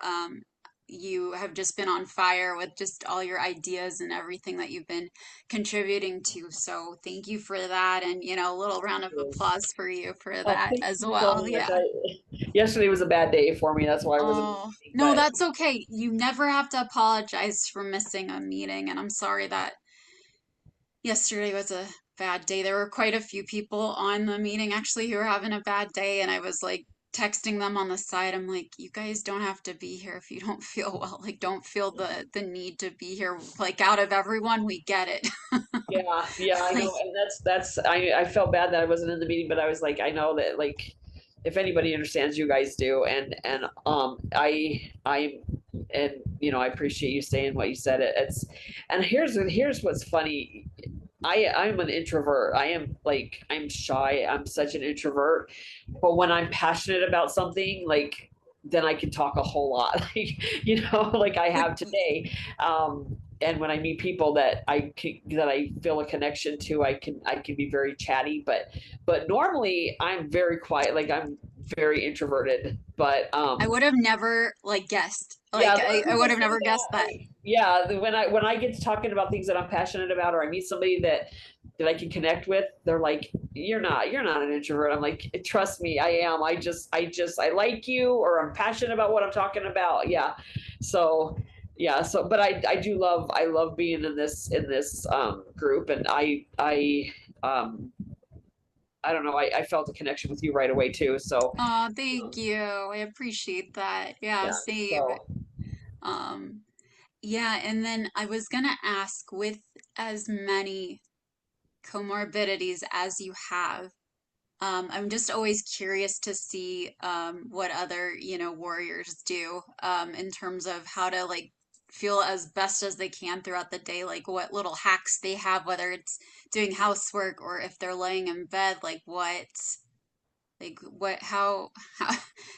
A: you have just been on fire with just all your ideas and everything that you've been contributing to. So thank you for that. And, a little round of applause for you for
B: Oh,
A: that
B: thank
A: as
B: you so
A: well.
B: much.
A: Yeah.
B: Yesterday was a bad day for me. That's why I wasn't in the
A: Oh,
B: meeting.
A: no,
B: But
A: that's okay. You never have to apologize for missing a meeting. And I'm sorry that yesterday was a bad day. There were quite a few people on the meeting actually who were having a bad day. And I was like, texting them on the side. I'm like, you guys don't have to be here if you don't feel well. Like, don't feel the need to be here. Like, out of everyone, we get it.
B: yeah, yeah, I
A: Like,
B: know, and I felt bad that I wasn't in the meeting, but I was like, I know that, like, if anybody understands, you guys do, and I and I appreciate you saying what you said. It's and here's what's funny. I'm an introvert. I'm shy. I'm such an introvert. But when I'm passionate about something, like, then I can talk a whole lot, like I
A: but
B: have today. And when I meet people that I feel a connection to, I can be very chatty. But normally I'm very quiet. Like, I'm very introverted. But
A: I would have never like guessed.
B: yeah,
A: Like,
B: a lot of
A: I would
B: people
A: have
B: say
A: never
B: that.
A: guessed that.
B: Yeah, when I get to talking about things that I'm passionate about, or I meet somebody that I can connect with, they're like, "You're not an introvert." I'm like, "Trust me, I am. I like you, or I'm passionate about what I'm talking about." Yeah, so yeah, but I love being in this group, and um I don't know, I felt a connection with you right away too. So
A: Oh, thank
B: um,
A: you. I appreciate that. Yeah,
B: yeah,
A: same.
B: so
A: Um, yeah, and then I was gonna ask with as many comorbidities as you have, I'm just always curious to see what other, warriors do in terms of how to like feel as best as they can throughout the day, like what little hacks they have, whether it's doing housework or if they're laying in bed, like what, how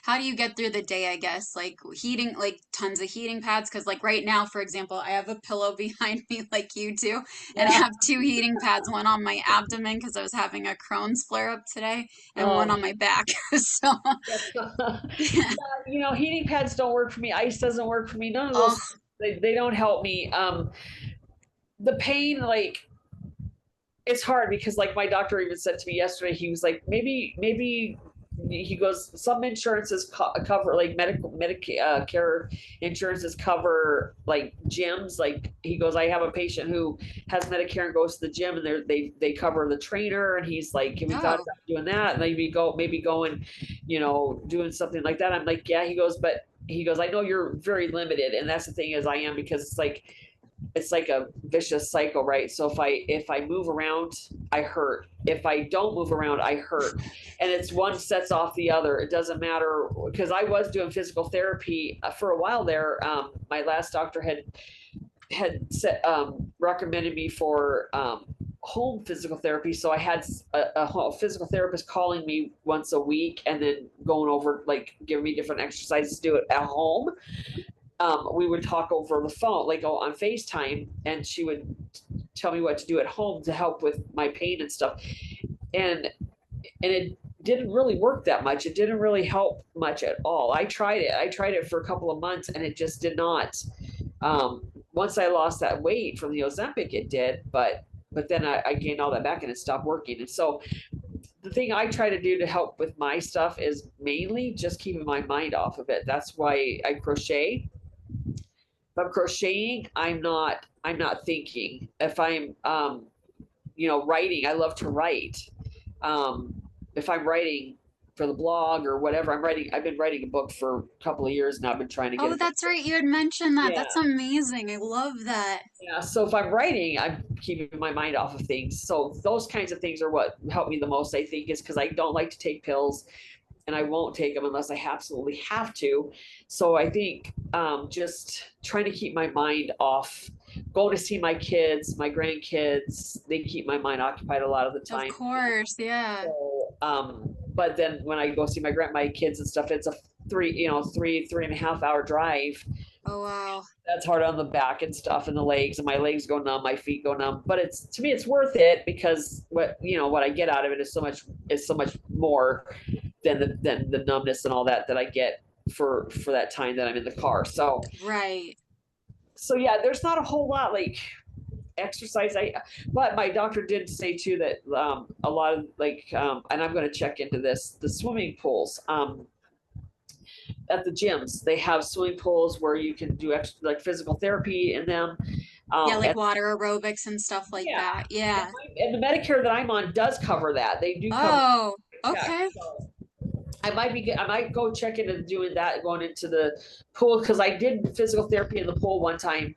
A: how do you get through the day, I guess? Like heating, like tons of heating pads. Because like right now, for example, I have a pillow behind me like you do, and I
B: Yeah.
A: have two heating pads, one on my abdomen because I was having a Crohn's flare up today, and one
B: Oh,
A: on my back. So,
B: yeah.
A: yeah.
B: Heating pads don't work for me. Ice doesn't work for me. None of those,
A: Oh,
B: they don't help me. The pain, like, it's hard because like my doctor even said to me yesterday, he was like, maybe he goes, some insurances cover like care insurances cover like gyms. Like he goes, I have a patient who has Medicare and goes to the gym and they cover the trainer, and he's like, we thought
A: oh,
B: about doing that, maybe going, doing something like that. I'm like, yeah. He goes, but he goes, I know you're very limited, and that's the thing is I am, because it's like a vicious cycle, right? So if I move around, I hurt. If I don't move around, I hurt. And it's one sets off the other. It doesn't matter, because I was doing physical therapy for a while there. My last doctor had recommended me for home physical therapy. So I had a physical therapist calling me once a week and then going over, like, giving me different exercises to do it at home. We would talk over the phone, like on FaceTime, and she would tell me what to do at home to help with my pain and stuff. And it didn't really work that much. It didn't really help much at all. I tried it. I tried it for a couple of months, and it just did not. Once I lost that weight from the Ozempic, it did, but then I gained all that back and it stopped working. And so the thing I try to do to help with my stuff is mainly just keeping my mind off of it. That's why I crochet. If I'm crocheting, I'm not thinking. If I'm writing, I love to write. If I'm writing for the blog or whatever, I've been writing a book for a couple of years now. I've been trying to get
A: oh,
B: it.
A: that's right. You had mentioned that.
B: Yeah.
A: That's amazing. I love that.
B: Yeah. So if I'm writing, I'm keeping my mind off of things. So those kinds of things are what help me the most, I think, is because I don't like to take pills, and I won't take them unless I absolutely have to. So I think just trying to keep my mind off, going to see my kids, my grandkids, they keep my mind occupied a lot of the
A: Of
B: time.
A: course, yeah.
B: So, but then when I go see my kids and stuff, it's a three and a half hour drive.
A: Oh, wow.
B: That's hard on the back and stuff and the legs, and my legs go numb, my feet go numb. But to me, it's worth it, because what I get out of it is so much more than the numbness and all that I get for that time that I'm in the car.
A: Right.
B: So yeah, there's not a whole lot like exercise. But my doctor did say too that a lot of and I'm going to check into this, the swimming pools. At the gyms, they have swimming pools where you can do like physical therapy in them.
A: Yeah, like
B: And
A: water aerobics and stuff like
B: yeah,
A: that. Yeah.
B: and the Medicare that I'm on does cover that. They do cover.
A: Oh,
B: Yeah.
A: okay.
B: So I might go check into doing that, going into the pool, because I did physical therapy in the pool one time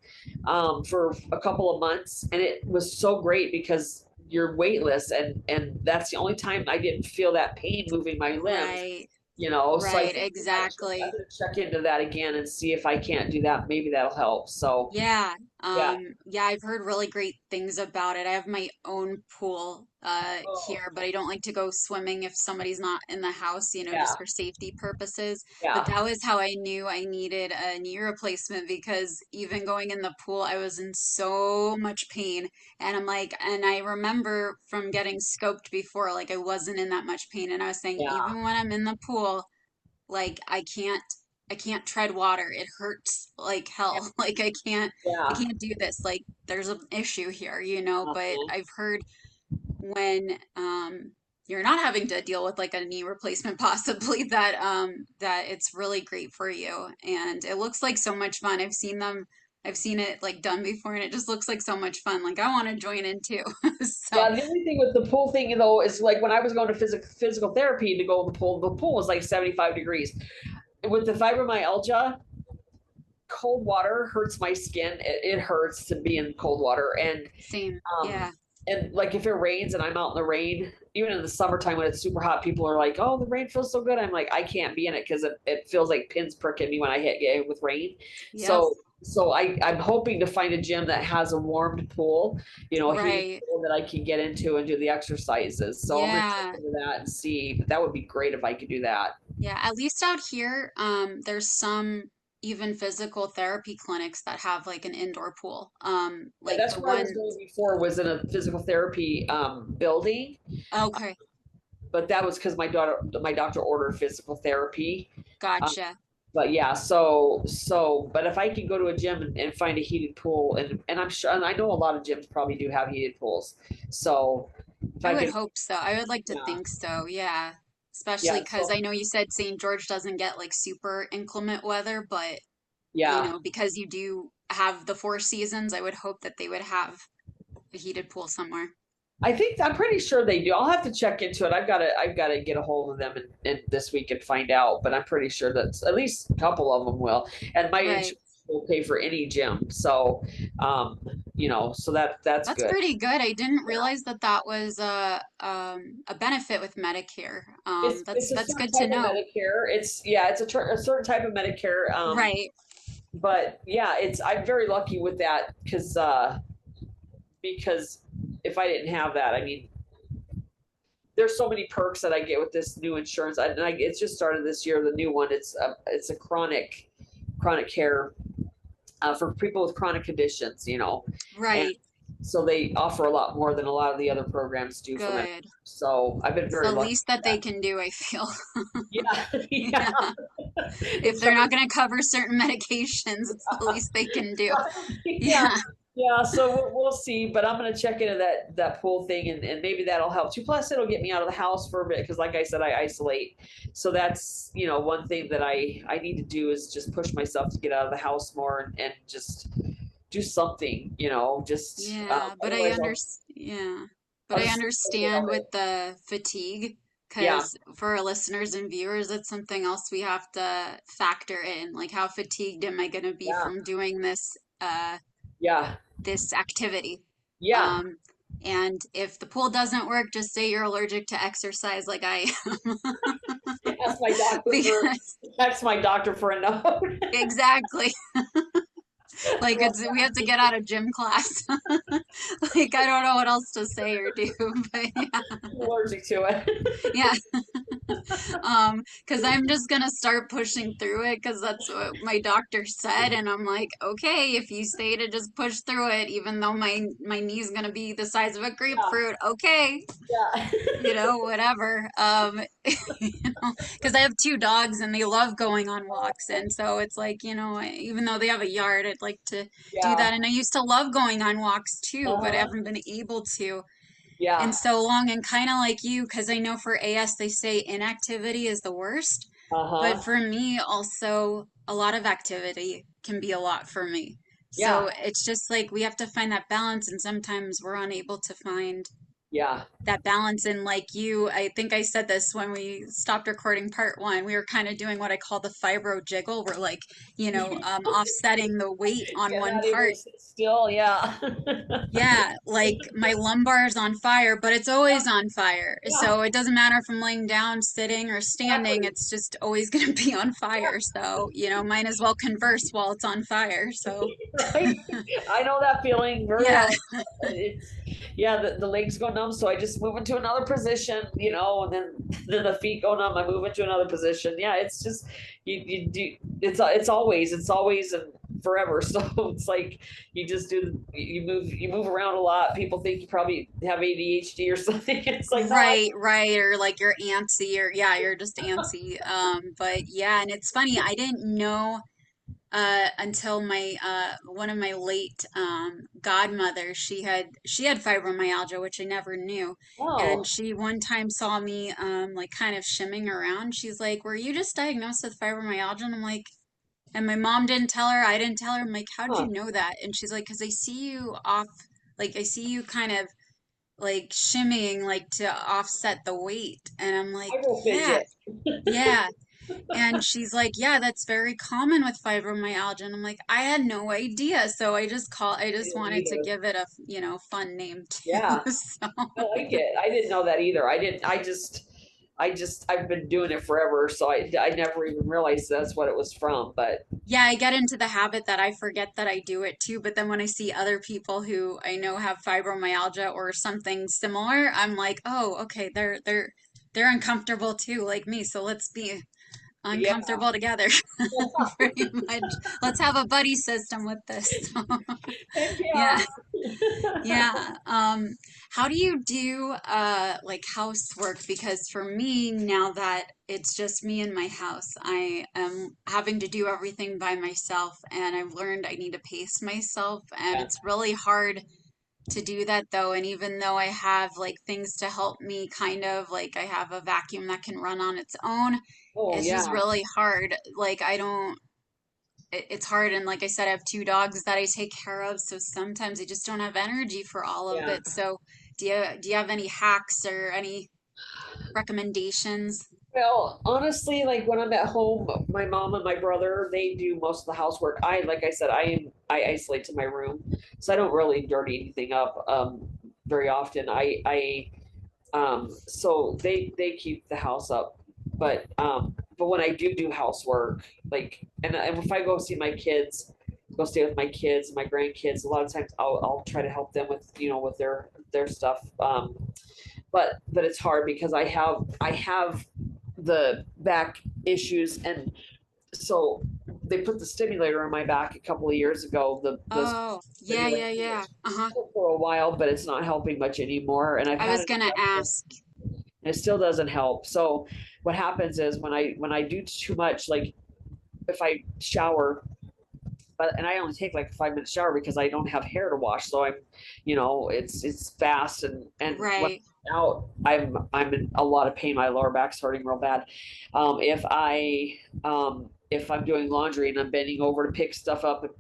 B: for a couple of months, and it was so great because you're weightless, and that's the only time I didn't feel that pain moving my limbs.
A: Right.
B: So I
A: Right,
B: think I'm
A: exactly.
B: gonna check into that again and see if I can't do that. Maybe that'll help. So
A: Yeah.
B: yeah.
A: Yeah, I've heard really great things about it. I have my own pool
B: Oh,
A: here, but I don't like to go swimming if somebody's not in the house,
B: yeah,
A: just for safety purposes. But
B: yeah,
A: that was how I knew I needed a knee replacement, because even going in the pool, I was in so much pain. And I'm like, and I remember from getting scoped before, like I wasn't in that much pain. And I was saying,
B: yeah,
A: even when I'm in the pool, like I can't tread water. It hurts like
B: yeah,
A: hell. Like I
B: yeah.
A: can't do this. Like there's an issue here, but
B: Uh-huh.
A: I've heard when you're not having to deal with like a knee replacement possibly, that it's really great for you, and it looks like so much fun. I've seen it like done before, and it just looks like so much fun. Like I want to join in too. So,
B: Yeah, the only thing with the pool thing though is like when I was going to physical therapy to go in the pool was like 75 degrees. With the fibromyalgia, cold water hurts my skin. It hurts to be in cold water,
A: same.
B: um,
A: Yeah.
B: and like if it rains and I'm out in the rain, even in the summertime when it's super hot, people are like, "Oh, the rain feels so good." I'm like, I can't be in it because it feels like pins prick at me when I get with rain.
A: Yep.
B: So I'm hoping to find a gym that has a warmed pool, a heated
A: Right.
B: pool that I can get into and do the exercises. So I'm gonna check
A: Yeah.
B: into that and see. But that would be great if I could do that.
A: Yeah, at least out here, there's some even physical therapy clinics that have like an indoor pool.
B: Yeah,
A: Like
B: that's
A: the
B: where I was
A: one,
B: going before, was in a physical therapy building,
A: okay,
B: but that was because my doctor ordered physical therapy. Um,
A: gotcha.
B: but yeah, but if I can go to a gym and find a heated pool, and I'm sure, and I know a lot of gyms probably do have heated pools, so if
A: I
B: I
A: would
B: could,
A: hope so. I would like to
B: yeah,
A: think so, yeah. Especially
B: yeah,
A: because
B: so
A: I know you said St. George doesn't get like super inclement weather, but
B: yeah,
A: because you do have the four seasons, I would hope that they would have a heated pool somewhere.
B: I'm pretty sure they do. I'll have to check into it. I've got to get a hold of them and this week and find out. But I'm pretty sure that at least a couple of them will. And my
A: Right.
B: insurance will pay for any gym. So, um, so that's
A: That's
B: good.
A: pretty good. I didn't
B: Yeah,
A: realize that that was a benefit with Medicare.
B: it's a
A: That's
B: certain
A: good to
B: type of
A: know.
B: Medicare. It's a certain type of Medicare.
A: Right.
B: But yeah, I'm very lucky with that because if I didn't have that, I mean, there's so many perks that I get with this new insurance. It's just started this year. The new one. It's a chronic care for people with chronic conditions. And
A: Right.
B: so they offer a lot more than a lot of the other programs do for Medicare.
A: Good.
B: So I've been
A: It's
B: very
A: the
B: lucky
A: least
B: with
A: that they
B: that.
A: can do, I feel.
B: Yeah, yeah.
A: Yeah. If
B: If
A: they're not
B: somebody,
A: going to cover certain medications, it's the least they can do.
B: yeah,
A: Yeah.
B: yeah. So we'll see, but I'm gonna check into that pool thing, and maybe that'll help too. Plus, it'll get me out of the house for a bit because, like I said, I isolate. So that's one thing that I need to do is just push myself to get out of the house more and just do something. Just
A: Yeah,
B: otherwise
A: yeah. But
B: I'll
A: I
B: just sit there all
A: understand with
B: day.
A: the fatigue,
B: Yeah,
A: because for our listeners and viewers, it's something else we have to factor in. Like, how fatigued am I going to be
B: yeah,
A: from doing
B: yeah,
A: this activity?
B: yeah.
A: Um, and if the pool doesn't work, just say you're allergic to exercise like I am.
B: Ask my doctor for
A: Because
B: Text my doctor for a note.
A: exactly. Like we have to get out of gym class. Like I don't know what else to say or do, but yeah.
B: I'm allergic to it.
A: Yeah. Because I'm just gonna start pushing through it because that's what my doctor said, and I'm like, okay, if you say to just push through it, even though my knee's gonna be the size of a
B: Yeah,
A: grapefruit, okay,
B: yeah.
A: whatever. Because I have two dogs and they love going on walks, and so it's like, even though they have a yard, I'd like to do
B: Yeah.
A: that. And I used to love going on walks too, but I
B: Uh-huh.
A: haven't been able to in
B: Yeah.
A: so long. And kind of like you, because I know for AS they say inactivity is the worst, but
B: Uh-huh.
A: for me also a lot of activity can be a lot for me.
B: Yeah.
A: So it's just like we have to find that balance, and sometimes we're unable to find
B: Yeah.
A: that balance. And like you, I think I said this when we stopped recording part one, we were kind of doing what I call the fibro jiggle. We're like, offsetting the weight on
B: Getting
A: one
B: out able
A: part.
B: to sit still. Yeah.
A: Yeah, like my lumbar is on fire, but it's always on fire.
B: Yeah.
A: So it doesn't matter if I'm laying down, sitting, or standing,
B: Exactly.
A: it's just always going to be on fire. So, might as well converse while it's on fire. So,
B: Right. I know that feeling very
A: yeah,
B: well. It's Yeah, the legs go numb, so I just move into another position, and then the feet go numb, I move into another position. Yeah, it's just you do it's always and forever. So it's like you move around a lot. People think you probably have ADHD or something. It's like, no, I
A: right, right. Or like you're antsy, or yeah, you're just antsy. But yeah, and it's funny, I didn't know until my one of my late godmothers, she had fibromyalgia, which I never knew. And
B: oh,
A: she one time saw me like kind of shimming around. She's like, "Were you just diagnosed with fibromyalgia?" And I'm like, and my mom didn't tell her, I didn't tell her. I'm like, "How'd
B: huh.
A: you know that?" And she's like, "'Cause I see you off, like I see you kind of like shimmying like to offset the weight." And I'm like,
B: I will
A: "Yeah,
B: fidget.
A: yeah." And she's like, "Yeah, that's very common with fibromyalgia." And I'm like, "I had no idea." So I
B: I
A: just
B: didn't
A: wanted to
B: either.
A: give it a, fun name too.
B: Yeah.
A: So,
B: I like it. I didn't know that either. I didn't. I've been doing it forever, so I never even realized that's what it was from. But
A: yeah, I get into the habit that I forget that I do it too. But then when I see other people who I know have fibromyalgia or something similar, I'm like, "Oh, okay, they're uncomfortable too, like me. So let's be."
B: Yeah.
A: uncomfortable together. Pretty much. Let's have a buddy system with this.
B: Heck
A: Yeah.
B: yeah.
A: Yeah. How do you do like housework? Because for me, now that it's just me in my house, I am having to do everything by myself, and I've learned I need to pace myself, and
B: Yeah.
A: it's really hard to do that though. And even though I have like things to help me, kind of like I have a vacuum that can run on its own,
B: Oh
A: it's just
B: yeah.
A: really hard. Like I don't it's hard, and like I said, I have two dogs that I take care of, so sometimes I just don't have energy for all of
B: Yeah.
A: it. So do you have any hacks or any recommendations?
B: Well, honestly, like when I'm at home, my mom and my brother, they do most of the housework. Like I said, I isolate to my room, so I don't really dirty anything up very often. So they keep the house up, but when I do housework, like and if I go see my kids, go stay with my kids, my grandkids, a lot of times I'll try to help them with with their stuff. But it's hard because I have the back issues, and so they put the stimulator in my back a couple of years ago. The
A: Oh, yeah,
B: stimulator
A: yeah, yeah. Uh-huh.
B: for a while, but it's not helping much anymore. And I've
A: I
B: had
A: was
B: an
A: gonna
B: adjustment,
A: ask.
B: and it still doesn't help. So what happens is when I do too much, like if I shower, and I only take like a 5 minute shower because I don't have hair to wash. So it's fast, and when
A: Right.
B: I'm out, I'm in a lot of pain. My lower back's hurting real bad. If I'm doing laundry and I'm bending over to pick stuff up and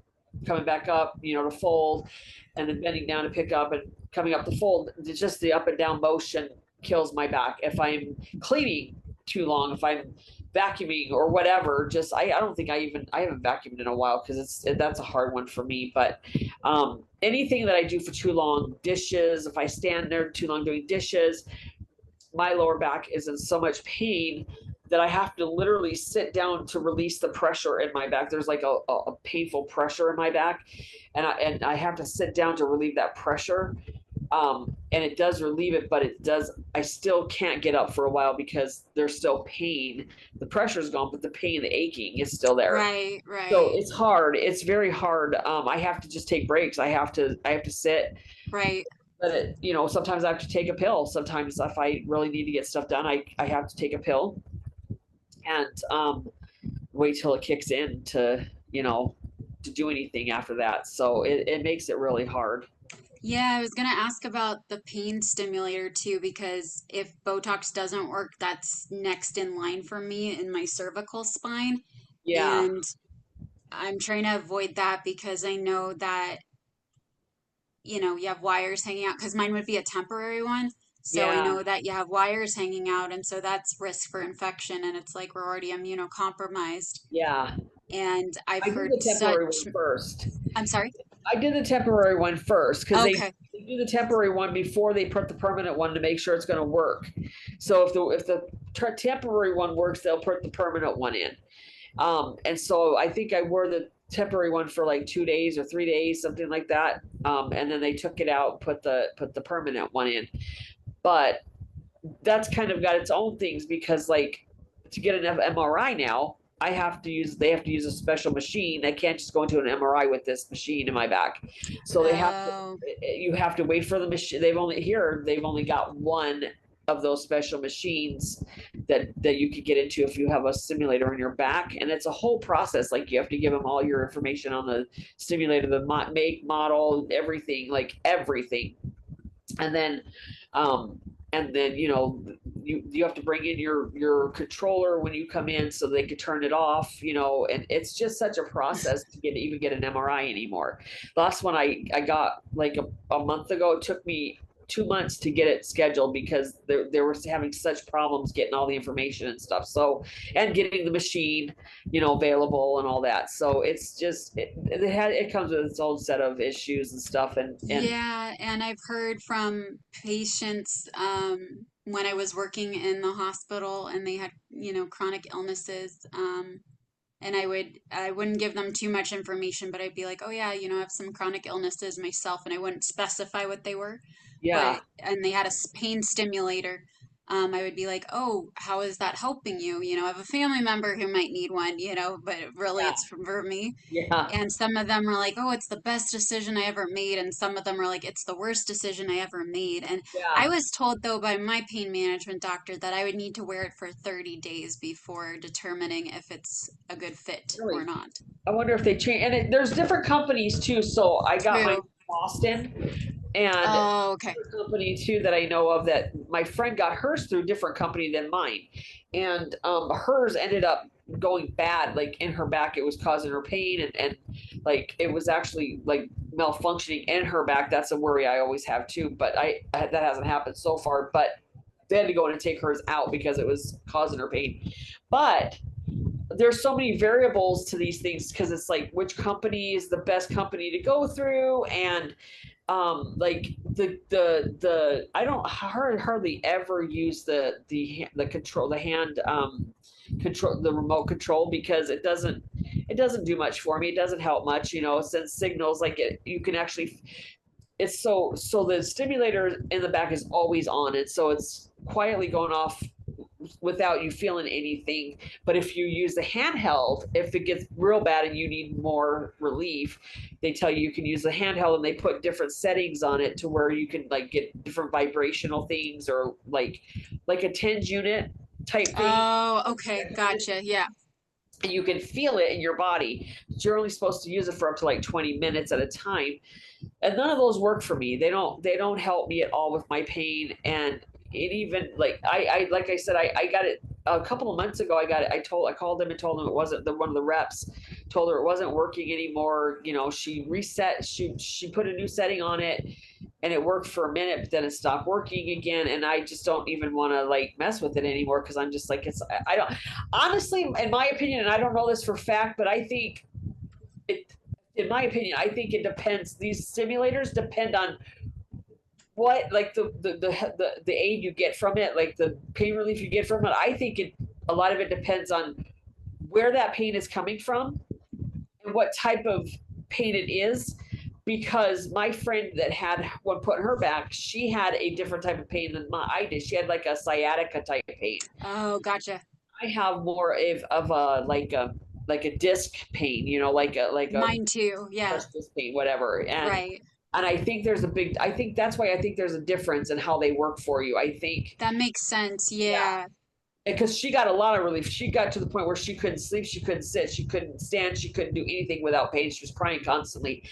B: coming back up, to fold, and then bending down to pick up and coming up to fold, just the up and down motion kills my back. If I'm cleaning too long, if I'm vacuuming or whatever, just I don't think I haven't vacuumed in a while because that's a hard one for me. But anything that I do for too long, dishes, if I stand there too long doing dishes, my lower back is in so much pain that I have to literally sit down to release the pressure in my back. There's like a painful pressure in my back, and I have to sit down to relieve that pressure. And it does relieve it, but I still can't get up for a while because there's still pain. The pressure's gone, but the pain, the aching is still there.
A: Right,
B: So
A: right,
B: it's hard. It's very hard. I have to just take breaks. I have to sit.
A: right.
B: But sometimes I have to take a pill. Sometimes if I really need to get stuff done, I have to take a pill and wait till it kicks in to do anything after that. So it makes it really hard.
A: Yeah, I was gonna ask about the pain stimulator too, because if Botox doesn't work, that's next in line for me in my cervical spine.
B: Yeah.
A: And I'm trying to avoid that because I know that, you have wires hanging out, because mine would be a temporary one. So I
B: Yeah.
A: know that you have wires hanging out, and so that's risk for infection, and it's like we're already immunocompromised.
B: Yeah.
A: And I've
B: I did
A: heard
B: the
A: such,
B: temporary one first.
A: I'm sorry?
B: I did the temporary one first because they
A: Okay.
B: do the temporary one before they put the permanent one to make sure it's going to work. So if the temporary one works, they'll put the permanent one in. And so I think I wore the temporary one for like 2 days or 3 days, something like that. And then they took it out, put the permanent one in. But that's kind of got its own things because like to get an MRI now, they have to use a special machine. They can't just go into an MRI with this machine in my back. So
A: Oh,
B: you have to wait for the machine. They've only got one of those special machines that you could get into if you have a simulator in your back, and it's a whole process. Like you have to give them all your information on the simulator, the make, model, everything, like everything. And then um you have to bring in your controller when you come in so they could turn it off, and it's just such a process to even get an MRI anymore. Last one I got like a month ago. It took me 2 months to get it scheduled because they were having such problems getting all the information and stuff, so, and getting the machine available and all that. So it's just it comes with its own set of issues and stuff, and
A: yeah. And I've heard from patients when I was working in the hospital and they had, chronic illnesses. And I wouldn't give them too much information, but I'd be like, oh yeah, I have some chronic illnesses myself, and I wouldn't specify what they were,
B: yeah.
A: and they had a pain stimulator. I would be like, oh, how is that helping you? You know, I have a family member who might need one, you know, but really
B: Yeah.
A: it's for me.
B: Yeah.
A: And some of them are like, oh, it's the best decision I ever made. And some of them are like, it's the worst decision I ever made. And I
B: Yeah.
A: was told, though, by my pain management doctor that I would need to wear it for 30 days before determining if it's a good fit or
B: Really.
A: not.
B: I wonder if they change. And there's different companies too. So I got mine in
A: True.
B: Boston, and
A: Oh, okay.
B: company too that I know of that my friend got hers through a different company than mine, and hers ended up going bad. Like in her back, it was causing her pain, and like it was actually like malfunctioning in her back. That's a worry I always have too. But that hasn't happened so far. But they had to go in and take hers out because it was causing her pain. But there's so many variables to these things because it's like which company is the best company to go through, and like the I don't hardly ever use the control, the hand control, the remote control, because it doesn't do much for me. It doesn't help much, it sends signals like you can actually, it's so the stimulator in the back is always on, and so it's quietly going off without you feeling anything. But if you use the handheld, if it gets real bad and you need more relief, they tell you can use the handheld, and they put different settings on it to where you can like get different vibrational things, or like a TENS unit type thing.
A: Oh, okay. Gotcha. Yeah.
B: And you can feel it in your body, but you're only supposed to use it for up to like 20 minutes at a time, and none of those work for me. They don't help me at all with my pain. And it even like I like I said, I got it a couple of months ago. I called them and told them it wasn't, the one of the reps told her it wasn't working anymore. She reset, she put a new setting on it, and it worked for a minute, but then it stopped working again. And I just don't even want to like mess with it anymore, because I'm just like, I don't, honestly, in my opinion, and I don't know this for fact, but I think it, in my opinion, I think it depends. These simulators depend on what, like the aid you get from it, like the pain relief you get from it. I think a lot of it depends on where that pain is coming from and what type of pain it is. Because my friend that had one put in her back, she had a different type of pain than I did. She had like a sciatica type pain.
A: Oh, gotcha.
B: I have more of a like a disc pain, like a
A: Mine too. Yeah.
B: crushed disc pain, whatever.
A: Right.
B: And I think that's why I think there's a difference in how they work for you. I think,
A: That makes sense.
B: yeah,
A: Yeah.
B: because she got a lot of relief. She got to the point where she couldn't sleep, she couldn't sit, she couldn't stand, she couldn't do anything without pain. She was crying constantly.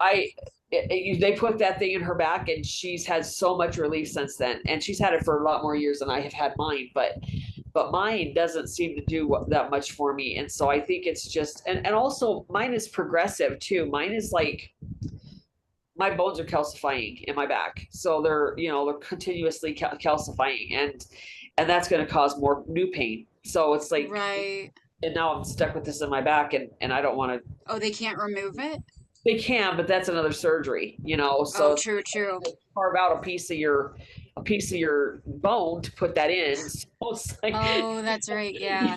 B: I they put that thing in her back, and she's had so much relief since then. And she's had it for a lot more years than I have had mine, but mine doesn't seem to do that much for me. And so I think it's just, and also mine is progressive too. Mine is like, my bones are calcifying in my back, so they're continuously calcifying, and that's going to cause more new pain. So it's like,
A: Right.
B: and now I'm stuck with this in my back, and I don't want to.
A: Oh, they can't remove it?
B: They can, but that's another surgery,
A: Oh,
B: so it's
A: true, true.
B: like carve out a piece of your bone to put that in. So it's like,
A: Oh, that's right. Yeah.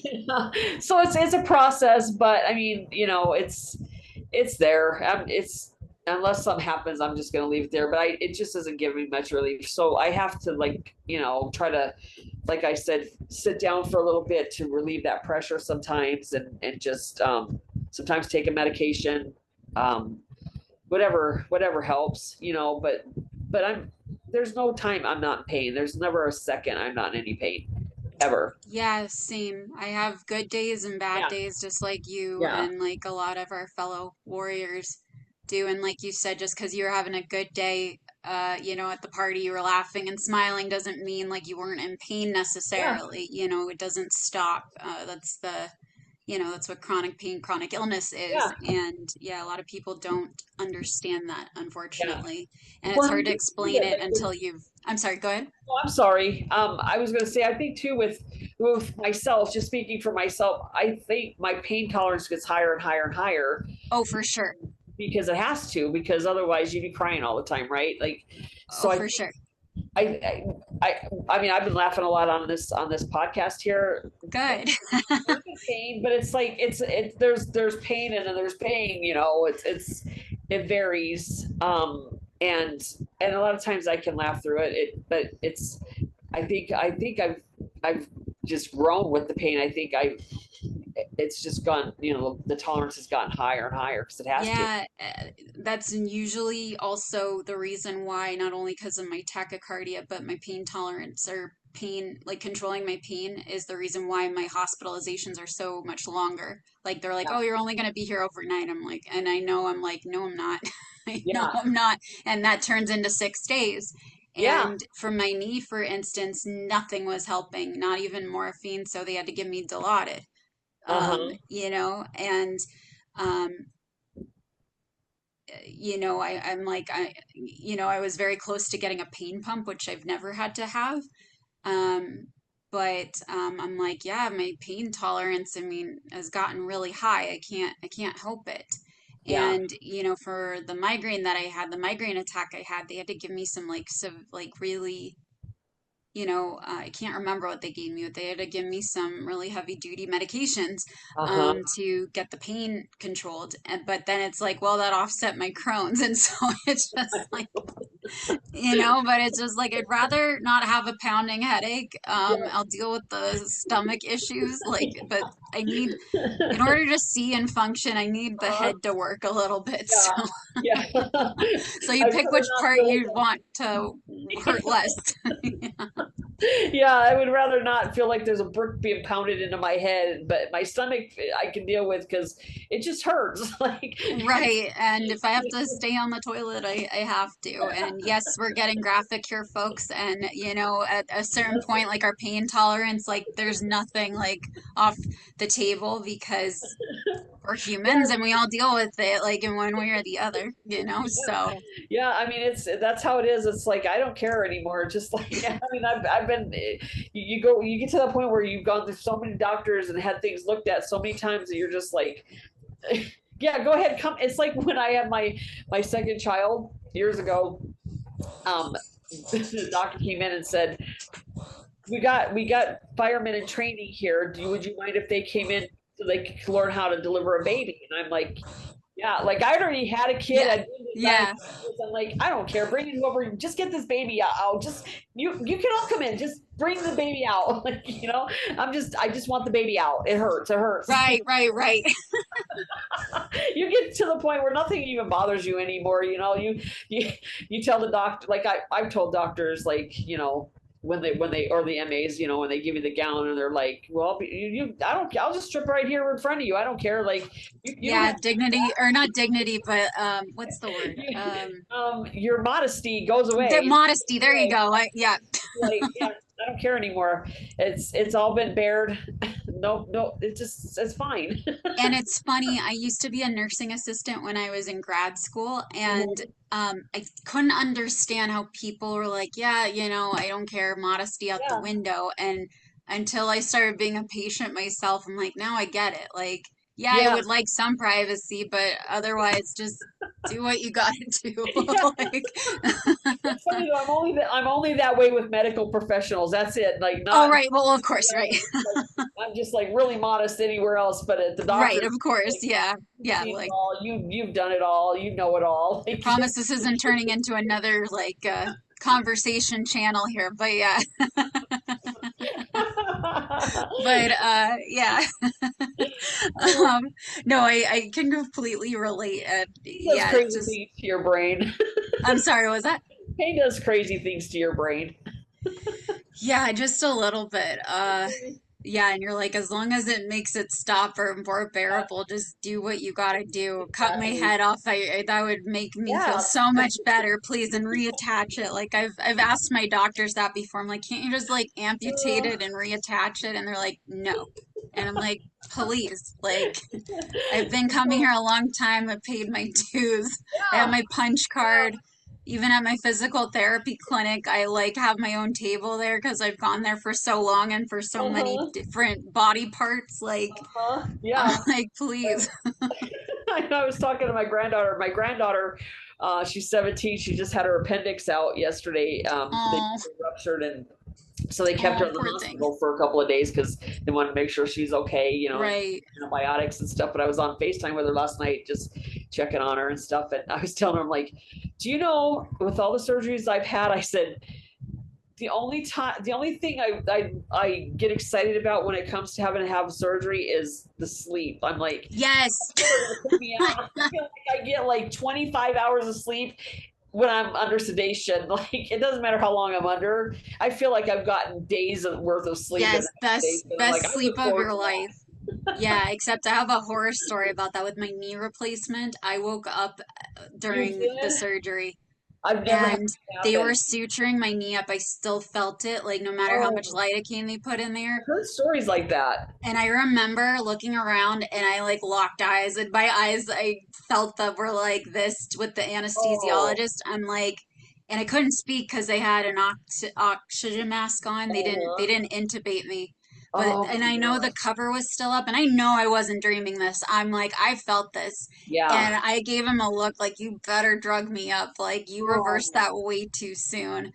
B: so it's a process. But I mean, it's there. It's, unless something happens, I'm just gonna leave it there. But it just doesn't give me much relief. So I have to, like, try to, like I said, sit down for a little bit to relieve that pressure sometimes, and just sometimes take a medication, um, whatever helps, but there's no time I'm not in pain. There's never a second I'm not in any pain, ever.
A: Yeah, same. I have good days and bad
B: Yeah,
A: days, just like you
B: yeah,
A: and like a lot of our fellow warriors do. And like you said, just because you're having a good day, at the party you were laughing and smiling doesn't mean like you weren't in pain
B: yeah,
A: necessarily. It doesn't stop. That's what chronic pain, chronic illness is.
B: yeah,
A: And yeah, a lot of people don't understand that,
B: yeah.
A: unfortunately. And it's
B: Well,
A: hard to
B: you see
A: explain
B: it,
A: it
B: like,
A: until I'm sorry, go ahead.
B: oh, I'm sorry. I was going to say, I think too, with myself, just speaking for myself, I think my pain tolerance gets higher and higher and higher,
A: Oh, for sure.
B: because it has to, because otherwise you'd be crying all the time, right? Like, so
A: Oh, for sure.
B: I, I mean, I've been laughing a lot on this podcast here.
A: Good.
B: Pain, but it's like, there's pain, and then there's pain. It varies. And a lot of times I can laugh through it. But it's I think I've just grown with the pain. I think it's just gone, the tolerance has gotten higher and higher because it has to.
A: Yeah, that's usually also the reason why, not only because of my tachycardia, but my pain tolerance or pain, like controlling my pain, is the reason why my hospitalizations are so much longer. Like they're like,
B: Yeah.
A: oh, you're only going to be here overnight. I'm like, and I know I'm like, no, I'm not. I know
B: Yeah.
A: I'm not. And that turns into 6 days.
B: Yeah.
A: And for my knee, for instance, nothing was helping, not even morphine. So they had to give me Dilaudid,
B: Uh-huh.
A: and um, I'm like, I was very close to getting a pain pump, which I've never had to have. Um, but I'm like, yeah, my pain tolerance, I mean, has gotten really high. I can't help it.
B: Yeah.
A: And, for the migraine that I had, the migraine attack I had, they had to give me some like really, I can't remember what they gave me, but they had to give me some really heavy duty medications
B: Uh-huh.
A: to get the pain controlled. But then it's like, well, that offset my Crohn's. And so it's just like, but it's just like I'd rather not have a pounding headache. I'll deal with the stomach issues, but I need, in order to see and function, I need the
B: Uh-huh.
A: head to work a little bit.
B: Yeah.
A: So,
B: Yeah.
A: so you
B: I'd
A: pick
B: rather
A: which
B: not
A: part
B: feel
A: you want to hurt
B: like
A: less.
B: yeah, I would rather not feel like there's a brick being pounded into my head, but my stomach I can deal with because it just hurts. Like,
A: Right. And if I have to stay on the toilet, I have to. And yes, we're getting graphic here, folks. And, at a certain point, like our pain tolerance, like there's nothing like off the table because we're humans and we all deal with it like in one way or the other, So,
B: yeah, I mean, that's how it is. It's like I don't care anymore. Just like I mean, I've been you get to that point where you've gone through so many doctors and had things looked at so many times that you're just like, yeah, go ahead, come. It's like when I had my second child years ago. Um, the doctor came in and said, we got firemen in training here. Would you mind if they came in so they could learn how to deliver a baby? And I'm like, yeah, like I already had a kid.
A: yeah.
B: I'd been to
A: Yeah.
B: gynecologists. I'm like, I don't care. Bring it whoever. Just get this baby out. Just you can all come in. Just bring the baby out. Like I just want the baby out. It hurts. It hurts.
A: Right, right, right.
B: You get to the point where nothing even bothers you anymore. You you tell the doctor, like I've told doctors, like when they or the MAs, when they give you the gown and they're like, well, I don't, I'll just strip right here in front of you. I don't care. Like you don't
A: Yeah,
B: have
A: dignity or not dignity, but what's the word?
B: your modesty goes
A: The
B: away.
A: modesty. There you go. Yeah.
B: Like, yeah, I don't care anymore. It's all been bared. No, no, it's fine.
A: And it's funny, I used to be a nursing assistant when I was in grad school, and I couldn't understand how people were like, yeah, I don't care, modesty out the
B: Yeah,
A: window. And until I started being a patient myself, I'm like, now I get it. Like, yeah, I
B: yeah,
A: would like some privacy, but otherwise just do what you gotta do.
B: yeah.
A: Like,
B: It's funny though. I'm only that way with medical professionals. That's it. Like
A: oh,
B: not.
A: right. Well, of course, right.
B: Like, I'm just like really modest anywhere else, but at the
A: Right,
B: doctor,
A: of course.
B: like
A: Yeah.
B: you've
A: Yeah.
B: seen it
A: Like,
B: all. You've done it all. You know it all. Like,
A: promise this isn't turning into another like conversation channel here, but yeah. But yeah. um no, I can completely relate.
B: Pain does
A: Yeah, it's
B: crazy
A: just,
B: things to your brain.
A: I'm sorry, what was that?
B: Pain does crazy things to your brain.
A: Yeah, just a little bit. Yeah, and you're like, as long as it makes it stop or more bearable, just do what you gotta do. Cut my
B: Exactly.
A: head off. That would make me feel
B: Yeah.
A: so much better, please, and reattach it. Like I've asked my doctors that before. I'm like, can't you just like amputate
B: Uh,
A: it and reattach it? And they're like, no. And I'm like, please, like I've been coming here a long time. I've paid my dues. I have
B: yeah.
A: my punch card. Even at my physical therapy clinic, I like have my own table there because I've gone there for so long and for so many
B: Uh-huh.
A: different body parts. Like,
B: Uh-huh.
A: I'm
B: Yeah.
A: like, please.
B: I was talking to my granddaughter. My granddaughter, she's 17. She just had her appendix out yesterday. They
A: Oh,
B: ruptured, and so they kept her
A: oh,
B: in the
A: poor thing.
B: hospital for a couple of days because they wanted to make sure she's okay,
A: Right.
B: antibiotics and stuff. But I was on FaceTime with her last night, just checking on her and stuff. And I was telling her, I'm like, do you know, with all the surgeries I've had, I said, the only thing I get excited about when it comes to having to have surgery is the sleep. I'm like,
A: Yes.
B: they're gonna put me out. I feel like I get like 25 hours of sleep when I'm under sedation. Like it doesn't matter how long I'm under. I feel like I've gotten days of worth of sleep in
A: Yes,
B: that
A: best
B: sedation. I'm like,
A: best
B: I
A: sleep
B: look
A: of
B: forward
A: your
B: to
A: life. Yeah, except I have a horror story about that with my knee replacement. I woke up
B: that. You
A: during the
B: did?
A: surgery
B: I've never had
A: and
B: it
A: they were
B: happen.
A: suturing my knee up. I still felt it, like no matter how much
B: Oh,
A: lidocaine they put in there.
B: I've heard stories like that.
A: And I remember looking around and I like locked eyes and my eyes I felt that were like this with the
B: Oh,
A: anesthesiologist. I'm like, and I couldn't speak because they had an oxygen mask on. They
B: uh-huh.
A: didn't intubate me. But
B: Oh
A: and
B: my
A: I know the
B: gosh.
A: cover was still up and I know I wasn't dreaming this. I'm like, I felt this.
B: Yeah.
A: And I gave him a look like you better drug me up. Like you reversed
B: Oh,
A: that way too soon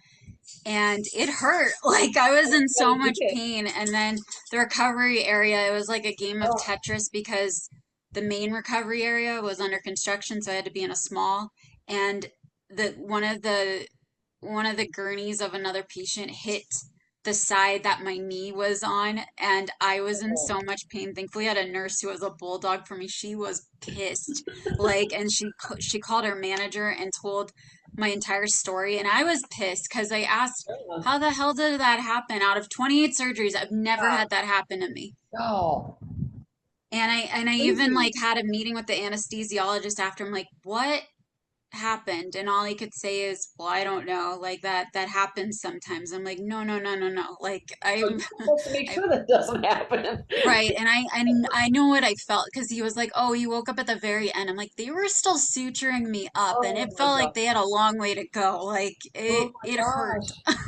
A: and it hurt. Like I was in
B: I
A: so much
B: did.
A: pain. And then the recovery area, it was like a game of
B: Oh,
A: Tetris because the main recovery area was under construction, so I had to be in a small. And the one of the gurneys of another patient hit the side that my knee was on, and I was in
B: oh.
A: so much pain. Thankfully, I had a nurse who was a bulldog for me. She was pissed, like, and she called her manager and told my entire story, and I was pissed because I asked,
B: Yeah.
A: "How the hell did that happen? Out of 28 surgeries, I've never
B: Yeah.
A: had that happen to me."
B: Oh,
A: And I even
B: crazy.
A: like had a meeting with the anesthesiologist after. I'm like, "What happened?" And all he could say is, "Well, I don't know, like that happens sometimes." I'm like, "No, no, no, no, no, like
B: So
A: I'm
B: you're supposed to make
A: I
B: sure that doesn't happen.
A: right." And I know what I felt because he was like, "Oh, you woke up at the very end." I'm like, "They were still suturing me up and
B: Oh
A: it
B: my
A: felt like
B: god.
A: they had a long way to go, like
B: Oh my
A: it hurt."
B: gosh.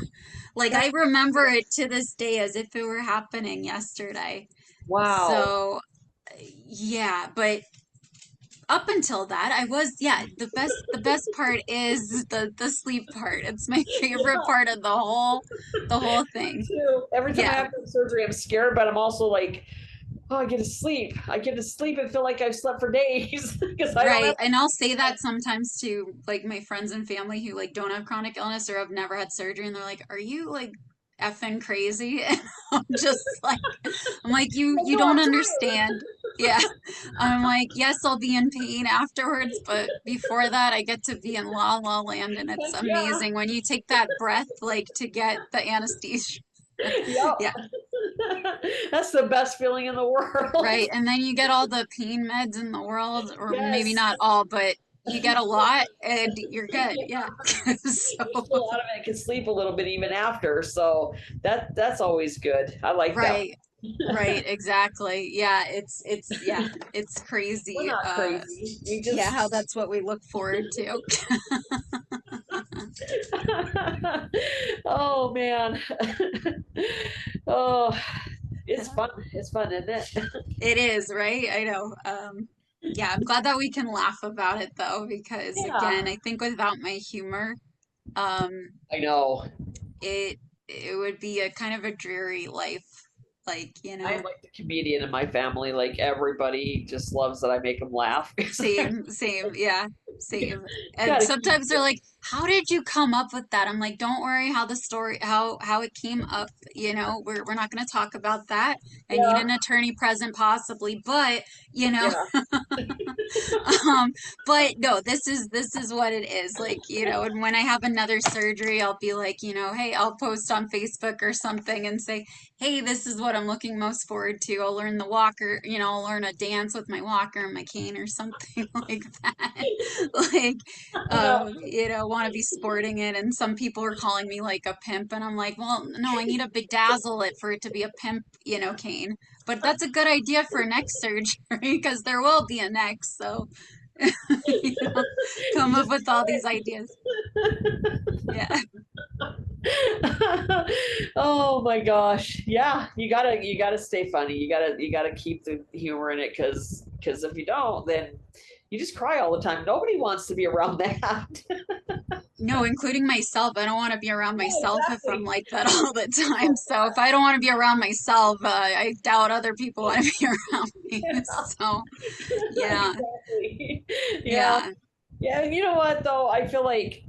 A: Like I
B: That's
A: remember it to this day as if it were happening yesterday.
B: wow.
A: So yeah, but up until that I was, yeah, the best part is the sleep part. It's my favorite part of the whole thing.
B: Too. Every time I
A: Yeah,
B: have surgery, I'm scared, but I'm also like, oh, I get to sleep. I get to sleep and feel like I've slept for days because I don't
A: right.
B: have.
A: And I'll say that sometimes to like my friends and family who like don't have chronic illness or have never had surgery and they're like, "Are you like effing crazy?" And I'm just like, I'm like,
B: Like,
A: you
B: no,
A: don't
B: I'm tired.
A: understand. Yeah. I'm like, yes, I'll be in pain afterwards, but before that I get to be in la la land and it's
B: Heck yeah.
A: amazing when you take that breath like to get the anesthesia. Yeah.
B: Yep. That's the best feeling in the world.
A: Right. And then you get all the pain meds in the world, or maybe
B: Yes.
A: not all, but you get a lot and you're good. Yeah. So,
B: Usually a lot of it can sleep a little bit even after. So that's always good. I like that.
A: right. Right. Exactly. Yeah. Yeah, it's
B: We're
A: crazy.
B: not crazy. We
A: Yeah,
B: just
A: how that's what we look forward to.
B: oh man. Oh, it's fun. It's fun, isn't it?
A: It is, right? I know. Yeah, I'm glad that we can laugh about it though, because again,
B: Yeah.
A: I think without my humor, um,
B: I know.
A: it it would be a kind of a dreary life, like, you
B: I'm
A: know.
B: like the comedian in my family. Like everybody just loves that I make them laugh.
A: Same, yeah, same. And
B: Gotta keep
A: sometimes they're like, "How did you come up with that?" I'm like, "Don't worry how the story how it came up, you know. We're not going to talk about that. I need
B: yeah,
A: an attorney present possibly, but, you know,
B: yeah,
A: um, but no, this is what it is. Like, you know, and when I have another surgery, I'll be like, you know, hey, I'll post on Facebook or something and say, "Hey, this is what I'm looking most forward to. I'll learn the walker, you know, I'll learn a dance with my walker and my cane or something like that." Like,
B: I know.
A: you know, want to be sporting it. And some people are calling me like a pimp, and I'm like, well, no, I need to bedazzle it for it to be a pimp, you know, cane. But that's a good idea for next surgery because there will be a next. So, you know,
B: You
A: come up
B: just
A: with all these ideas. Yeah.
B: oh my gosh. Yeah, you gotta stay funny. You gotta keep the humor in it because if you don't, then you just cry all the time. Nobody wants to be around that.
A: No, including myself. I don't want to be around
B: Yeah,
A: myself if I'm
B: exactly.
A: like that all the time. So if I don't want to be around myself, I doubt other people want to be around me.
B: Yeah,
A: So, yeah,
B: exactly. Yeah.
A: yeah.
B: Yeah, you know what though? I feel like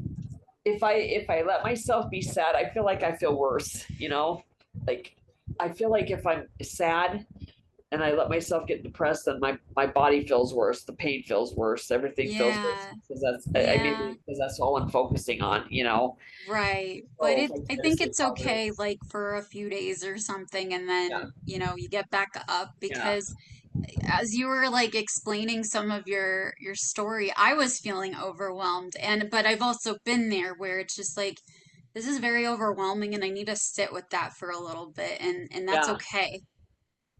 B: if I let myself be sad, I feel like I feel worse, you know? Like I feel like if I'm sad and I let myself get depressed, then my body feels worse, the pain feels worse, everything feels worse
A: Yeah.
B: because that's I
A: Yeah.
B: maybe because that's all I'm focusing on, you know.
A: Right. But
B: So if I
A: I
B: try to
A: think
B: stay
A: it's
B: positive.
A: okay like for a few days or something and
B: Yeah,
A: then, you get back up
B: yeah,
A: because as you were like explaining some of your story, I was feeling overwhelmed and but I've also been there where it's just like this is very overwhelming and I need to sit with that for a little bit and that's
B: yeah,
A: okay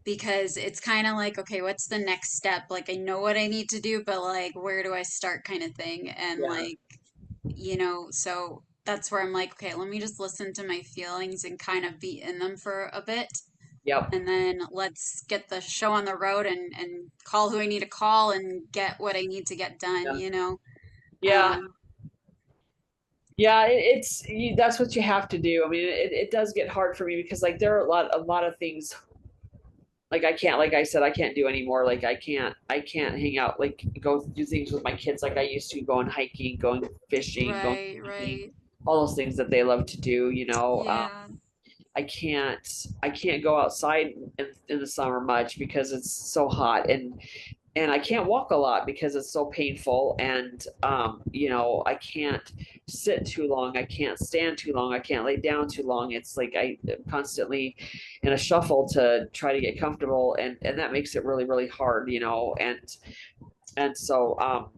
A: because it's kind of like okay, what's the next step? Like I know what I need to do, but like where do I start kind of thing and
B: yeah,
A: like so that's where I'm like, okay, let me just listen to my feelings and kind of be in them for a bit.
B: yep,
A: And then let's get the show on the road and call who I need to call and get what I need to get
B: yeah,
A: done.
B: yeah.
A: Um,
B: Yeah, that's what you have to do. I mean, it does get hard for me because like there are a lot of things like I can't, like I said, I can't do anymore. Like I can't hang out, like go do things with my kids like I used to, going hiking, going fishing, going
A: right,
B: camping,
A: right.
B: all those things that they love to do, you know.
A: Yeah,
B: I can't go outside in the summer much because it's so hot, and I can't walk a lot because it's so painful. And I can't sit too long. I can't stand too long. I can't lay down too long. It's like I am constantly in a shuffle to try to get comfortable, and that makes it really really hard, and so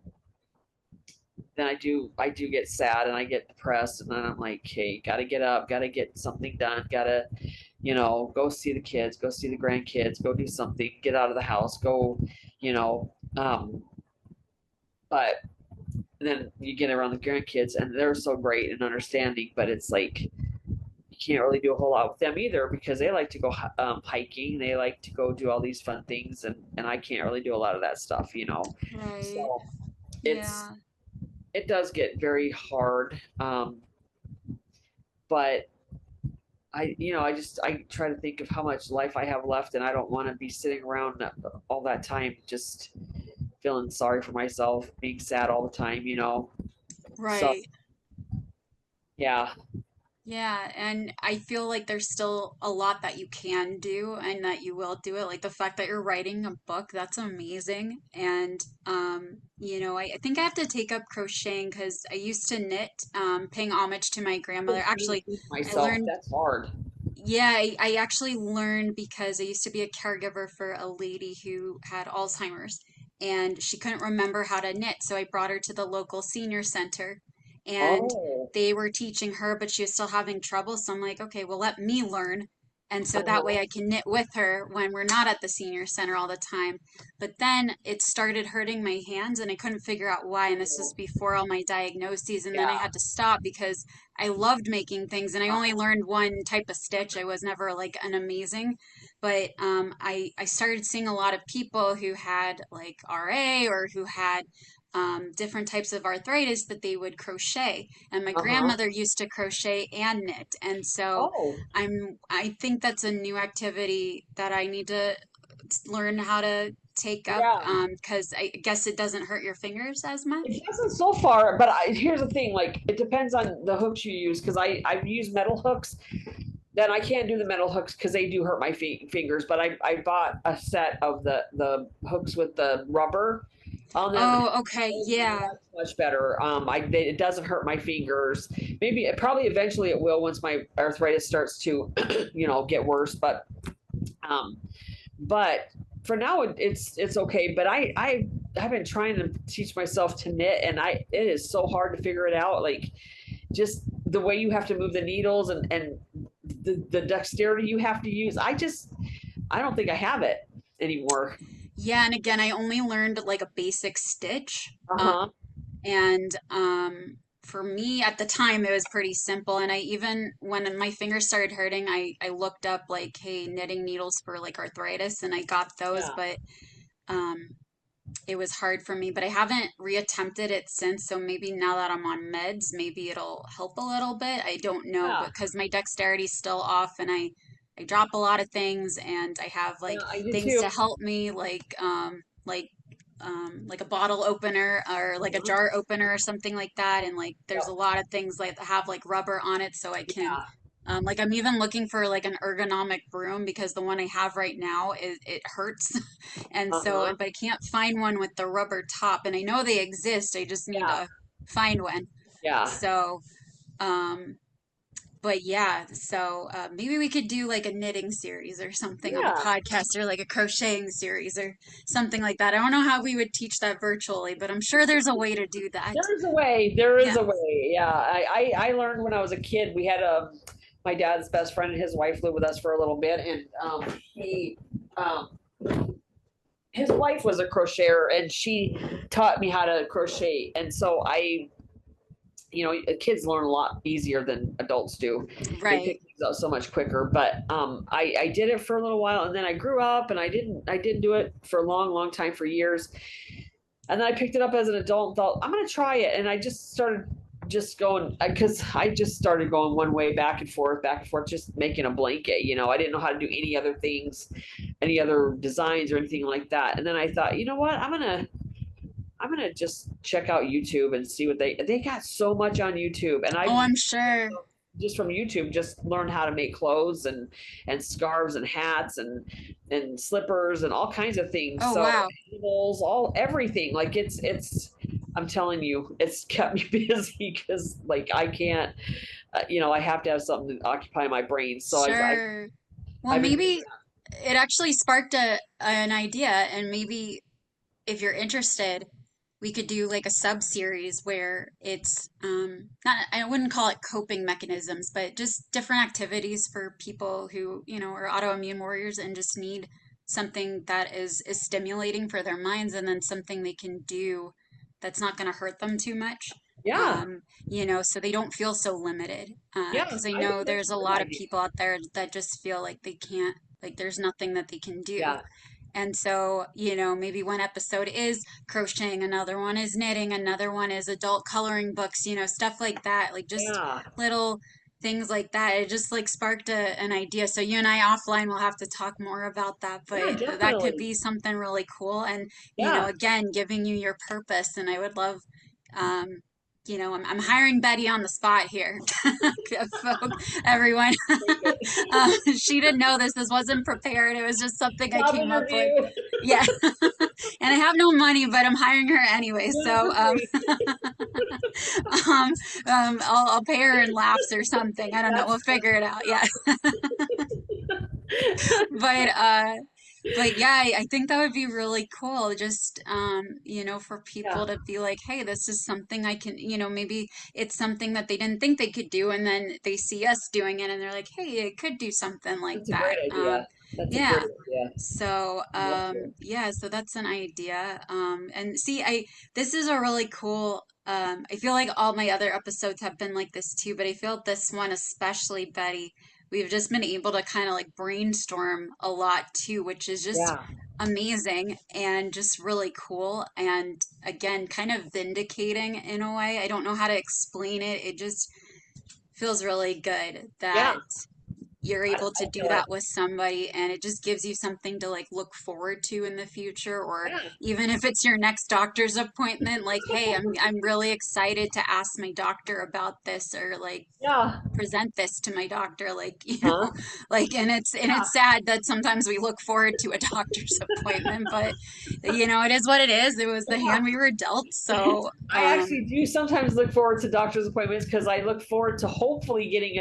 B: then I do get sad and I get depressed, and then I'm like, hey, gotta get up, gotta get something done, gotta go see the kids, go see the grandkids, go do something, get out of the house, go, you know, but then you get around the grandkids and they're so great and understanding, but it's like you can't really do a whole lot with them either because they like to go hiking, they like to go do all these fun things, and I can't really do a lot of that stuff,
A: right.
B: so it's
A: Yeah,
B: it does get very hard, but I try to think of how much life I have left, and I don't want to be sitting around all that time just feeling sorry for myself, being sad all the time. So
A: right.
B: yeah,
A: Yeah, and I feel like there's still a lot that you can do and that you will do it. Like the fact that you're writing a book, that's amazing. And I think I have to take up crocheting because I used to knit, paying homage to my grandmother.
B: I'm trying to
A: Actually,
B: think
A: I
B: myself.
A: learned
B: That's hard.
A: yeah, I actually learned because I used to be a caregiver for a lady who had Alzheimer's and she couldn't remember how to knit. So I brought her to the local senior center and
B: Oh,
A: they were teaching her, but she was still having trouble. So I'm like, okay, well, let me learn. And so that way
B: uh-huh.
A: I can knit with her when we're not at the senior center all the time. But then it started hurting my hands and I couldn't figure out why. And this was before all my diagnoses. And then I
B: Yeah,
A: had to stop because I loved making things and I only
B: uh-huh.
A: learned one type of stitch. I was never like an amazing, but I started seeing a lot of people who had like RA or who had different types of arthritis that they would crochet. And my
B: Uh-huh.
A: grandmother used to crochet and knit. And so
B: Oh,
A: I think that's a new activity that I need to learn how to take up
B: yeah.
A: because I guess it doesn't hurt your fingers as
B: It
A: much.
B: doesn't so far, but here's the thing: like, it depends on the hooks you use. Because I've used metal hooks, then I can't do the metal hooks because they do hurt my fingers. But I bought a set of the hooks with the rubber on them.
A: Oh, okay. Yeah.
B: That's much better. It doesn't hurt my fingers. Maybe probably eventually it will once my arthritis starts to get worse. Um, but for now it's okay. But I've been trying to teach myself to knit, and it is so hard to figure it out. Like just the way you have to move the needles, and the dexterity you have to use. I don't think I have it anymore.
A: Yeah, and again, I only learned like a basic stitch.
B: Uh huh.
A: And for me at the time, it was pretty simple. And I even, when my fingers started hurting, I looked up like, hey, knitting needles for like arthritis, and I got those,
B: Yeah.
A: but um, it was hard for me. But I haven't reattempted it since. So maybe now that I'm on meds, maybe it'll help a little bit. I don't know,
B: Yeah.
A: but because my dexterity's still off and I drop a lot of things and I have
B: Yeah.
A: like
B: I do
A: things
B: too.
A: to help me like like a bottle opener or like a
B: Uh-huh.
A: jar opener or something like that. And like there's a
B: Yep.
A: lot of things like that have like rubber on it so I can
B: Yeah.
A: like I'm even looking for like an ergonomic broom because the one I have right now it hurts. And so
B: Uh-huh.
A: but I can't find one with the rubber top and I know they exist. I just need
B: Yeah.
A: to find one.
B: Yeah.
A: So um but yeah, so maybe we could do like a knitting series or something on the
B: Yeah.
A: podcast or like a crocheting series or something like that. I don't know how we would teach that virtually, but I'm sure there's a way to do that.
B: There is a way. There is
A: Yeah.
B: a way. Yeah. I learned when I was a kid. We had my dad's best friend and his wife lived with us for a little bit, and he um, his wife was a crocheter, and she taught me how to crochet. And so kids learn a lot easier than adults do. They
A: Right.
B: pick things up so much quicker. But I did it for a little while, and then I grew up, and I didn't do it for a long, long time, for years. And then I picked it up as an adult and thought, I'm going to try it. And I just started just going, because I just started going one way, back and forth, just making a blanket. I didn't know how to do any other things, any other designs or anything like that. And then I thought, you know what? I'm gonna just check out YouTube and see what they got so much on YouTube. And
A: Oh,
B: I
A: I'm sure.
B: just from YouTube just learned how to make clothes and scarves and hats and slippers and all kinds of things.
A: Oh,
B: So
A: wow.
B: animals, all everything. Like it's I'm telling you, it's kept me busy because like I can't, I have to have something to occupy my brain. So
A: Sure. Well,
B: I've been doing
A: maybe it actually sparked an idea, and maybe if you're interested, we could do like a sub series where it's not I wouldn't call it coping mechanisms, but just different activities for people who, are autoimmune warriors and just need something that is stimulating for their minds and then something they can do that's not going to hurt them too much.
B: yeah,
A: So they don't feel so limited.
B: yeah.
A: Because I
B: I think
A: know
B: that's
A: there's
B: a
A: a
B: great
A: lot of
B: idea.
A: people out there that just feel like they can't, like there's nothing that they can do.
B: Yeah,
A: And so, maybe one episode is crocheting, another one is knitting, another one is adult coloring books, stuff like that, like just
B: yeah,
A: little things like that. It just like sparked an idea. So you and I offline will have to talk more about that,
B: yeah,
A: but that could
B: definitely.
A: be something really cool. And,
B: Yeah.
A: again, giving you your purpose. And I would love, um, I'm hiring Betty on the spot here, everyone. She didn't know this. This wasn't prepared. It was just something I
B: Job
A: came up with.
B: interview.
A: Yeah. And I have no money, but I'm hiring her anyway.
B: Good
A: So
B: for me.
A: um, I'll pay her in laughs or something. I don't know. We'll
B: That's
A: figure it out. Yeah. But but yeah, I think that would be really cool. Just for
B: yeah.
A: people to be like, hey, this is something I can, maybe it's something that they didn't think they could do, and then they see us doing it, and they're like, hey, I could do something like
B: That's a
A: that.
B: great idea. That's a great
A: Yeah.
B: idea.
A: So
B: I'd love to.
A: yeah, so that's an idea. And see, I this is a really cool. I feel like all my other episodes have been like this too, but I feel this one especially, Betty. We've just been able to kind of like brainstorm a lot too, which is just
B: Yeah.
A: amazing and just really cool. And again, kind of vindicating in a way. I don't know how to explain it. It just feels really good
B: Yeah.
A: that you're able
B: I
A: to do
B: feel it.
A: that with somebody and it just gives you something to like look forward to in the future or
B: Yeah.
A: even if it's your next doctor's appointment like hey I'm really excited to ask my doctor about this or like
B: Yeah.
A: present this to my doctor like
B: Huh?
A: like and it's
B: Yeah.
A: sad that sometimes we look forward to a doctor's appointment but it is what it is. It was the hand we were dealt. So
B: I actually do sometimes look forward to doctor's appointments because I look forward to hopefully getting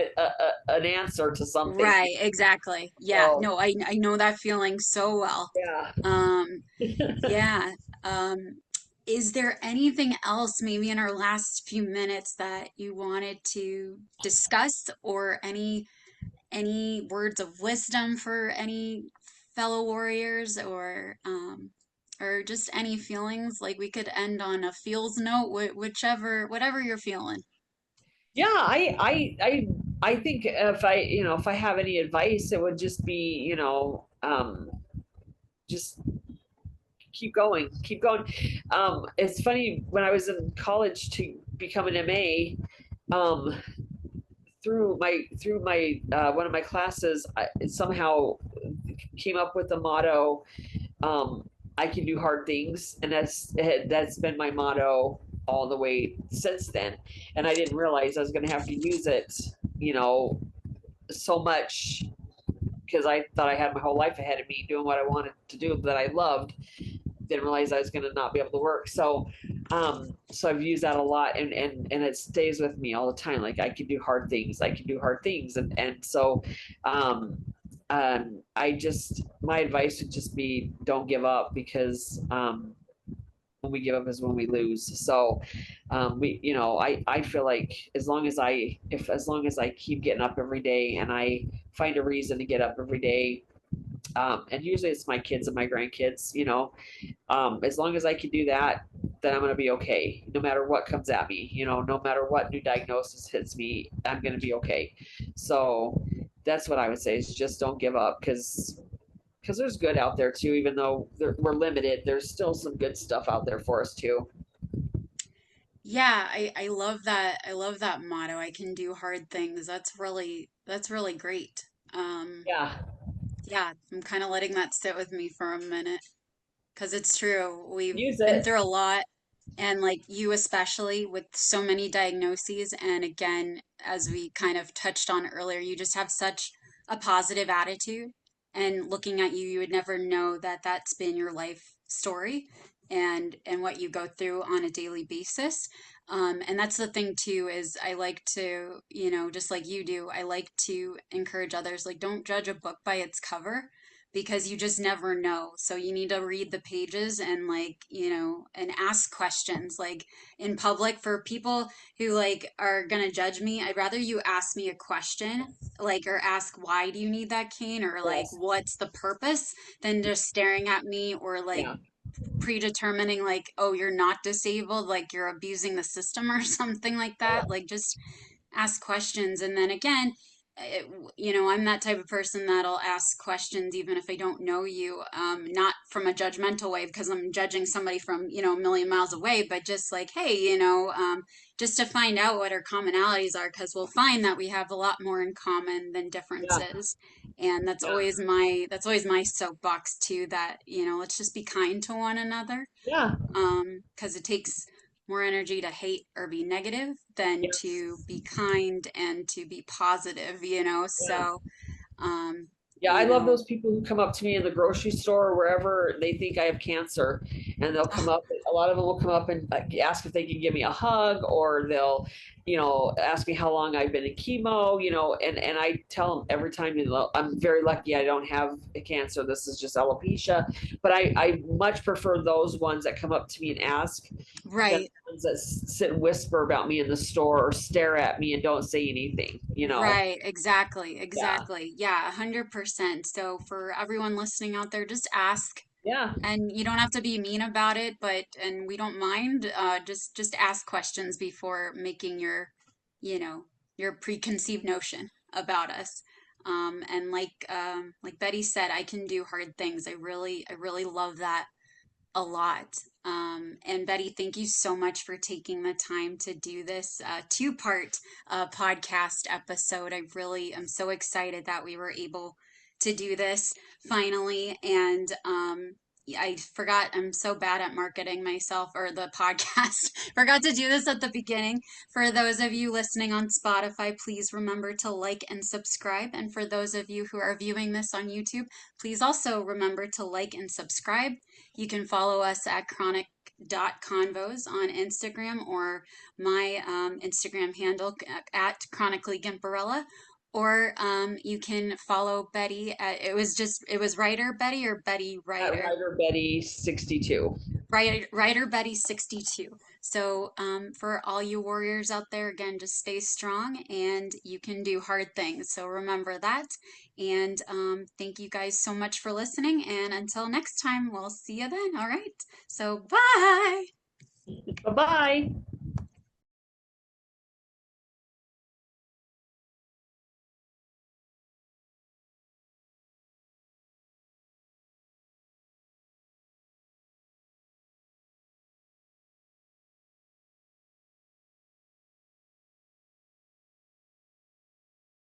B: an answer to something.
A: right, exactly, yeah,
B: So
A: no, I know that feeling so well.
B: yeah.
A: um Yeah. Um, is there anything else, maybe in our last few minutes, that you wanted to discuss, or any words of wisdom for any fellow warriors, or just any feelings? Like we could end on a feels note, whatever you're feeling.
B: Yeah, I think if I have any advice, it would just be, just keep going, keep going. It's funny when I was in college to become an MA, um, through my one of my classes, I somehow came up with the motto. Um, I can do hard things, and that's been my motto all the way since then. And I didn't realize I was going to have to use it, you know, so much because I thought I had my whole life ahead of me doing what I wanted to do that I loved. Didn't realize I was going to not be able to work. So I've used that a lot, and it stays with me all the time. Like I can do hard things. I can do hard things, and so, um, I just my advice would just be don't give up because when we give up is when we lose. So we I feel like as long as I keep getting up every day and I find a reason to get up every day, and usually it's my kids and my grandkids, as long as I can do that, then I'm going to be okay. No matter what comes at me, no matter what new diagnosis hits me, I'm going to be okay. So that's what I would say is just don't give up because there's good out there too. Even though we're limited, there's still some good stuff out there for us too.
A: Yeah, I love that. I love that motto. I can do hard things. That's really great. Um,
B: Yeah,
A: yeah, I'm kind of letting that sit with me for a minute because it's true. We've
B: use
A: been
B: it.
A: through a lot, and like you especially with so many diagnoses. And again, as we kind of touched on earlier, you just have such a positive attitude. And looking at you, you would never know that that's been your life story and what you go through on a daily basis. And that's the thing too, is I like to, just like you do, I like to encourage others, like don't judge a book by its cover because you just never know. So you need to read the pages and like, and ask questions like in public for people who like are going to judge me. I'd rather you ask me a question like or ask why do you need that cane or like
B: Yes.
A: what's the purpose than just staring at me or like
B: Yeah.
A: predetermining like oh you're not disabled like you're abusing the system or something like that. Like just ask questions and then again it, I'm that type of person that'll ask questions even if I don't know you, not from a judgmental way because I'm judging somebody from a million miles away, but just like hey, just to find out what our commonalities are because we'll find that we have a lot more in common than
B: Yeah.
A: differences. And
B: Yeah.
A: that's always my soapbox too, that let's just be kind to one another,
B: Yeah.
A: because it takes more energy to hate or be negative than
B: Yes.
A: to be kind and to be positive,
B: Yeah.
A: so um
B: Yeah, I
A: you
B: love
A: know
B: those people who come up to me in the grocery store or wherever they think I have cancer, and they'll come
A: oh,
B: up. A lot of them will come up and ask if they can give me a hug, or they'll, ask me how long I've been in chemo. And I tell them every time, I'm very lucky I don't have a cancer. This is just alopecia. But I much prefer those ones that come up to me and ask than
A: right.
B: the ones that sit and whisper about me in the store or stare at me and don't say anything.
A: Right, exactly,
B: Yeah,
A: exactly. Yeah, 100%. So for everyone listening out there, just ask.
B: yeah,
A: And you don't have to be mean about it, but and we don't mind. Just ask questions before making you know, your preconceived notion about us. And like Betty said, I can do hard things. I really love that a lot. And Betty, thank you so much for taking the time to do this two-part podcast episode. I really am so excited that we were able to do this finally. And I forgot, I'm so bad at marketing myself or the podcast. Forgot to do this at the beginning. For those of you listening on Spotify, please remember to like and subscribe. And for those of you who are viewing this on YouTube, please also remember to like and subscribe. You can follow us at chronic.convos on Instagram or my Instagram handle at chronically Gimperella. Or you can follow Betty at, it was writer Betty or Betty
B: at
A: writer.
B: Writer Betty 62.
A: Writer Betty 62. So for all you warriors out there, again, just stay strong and you can do hard things. So remember that. And thank you guys so much for listening. And until next time, we'll see you then. All right. So bye.
B: Bye bye.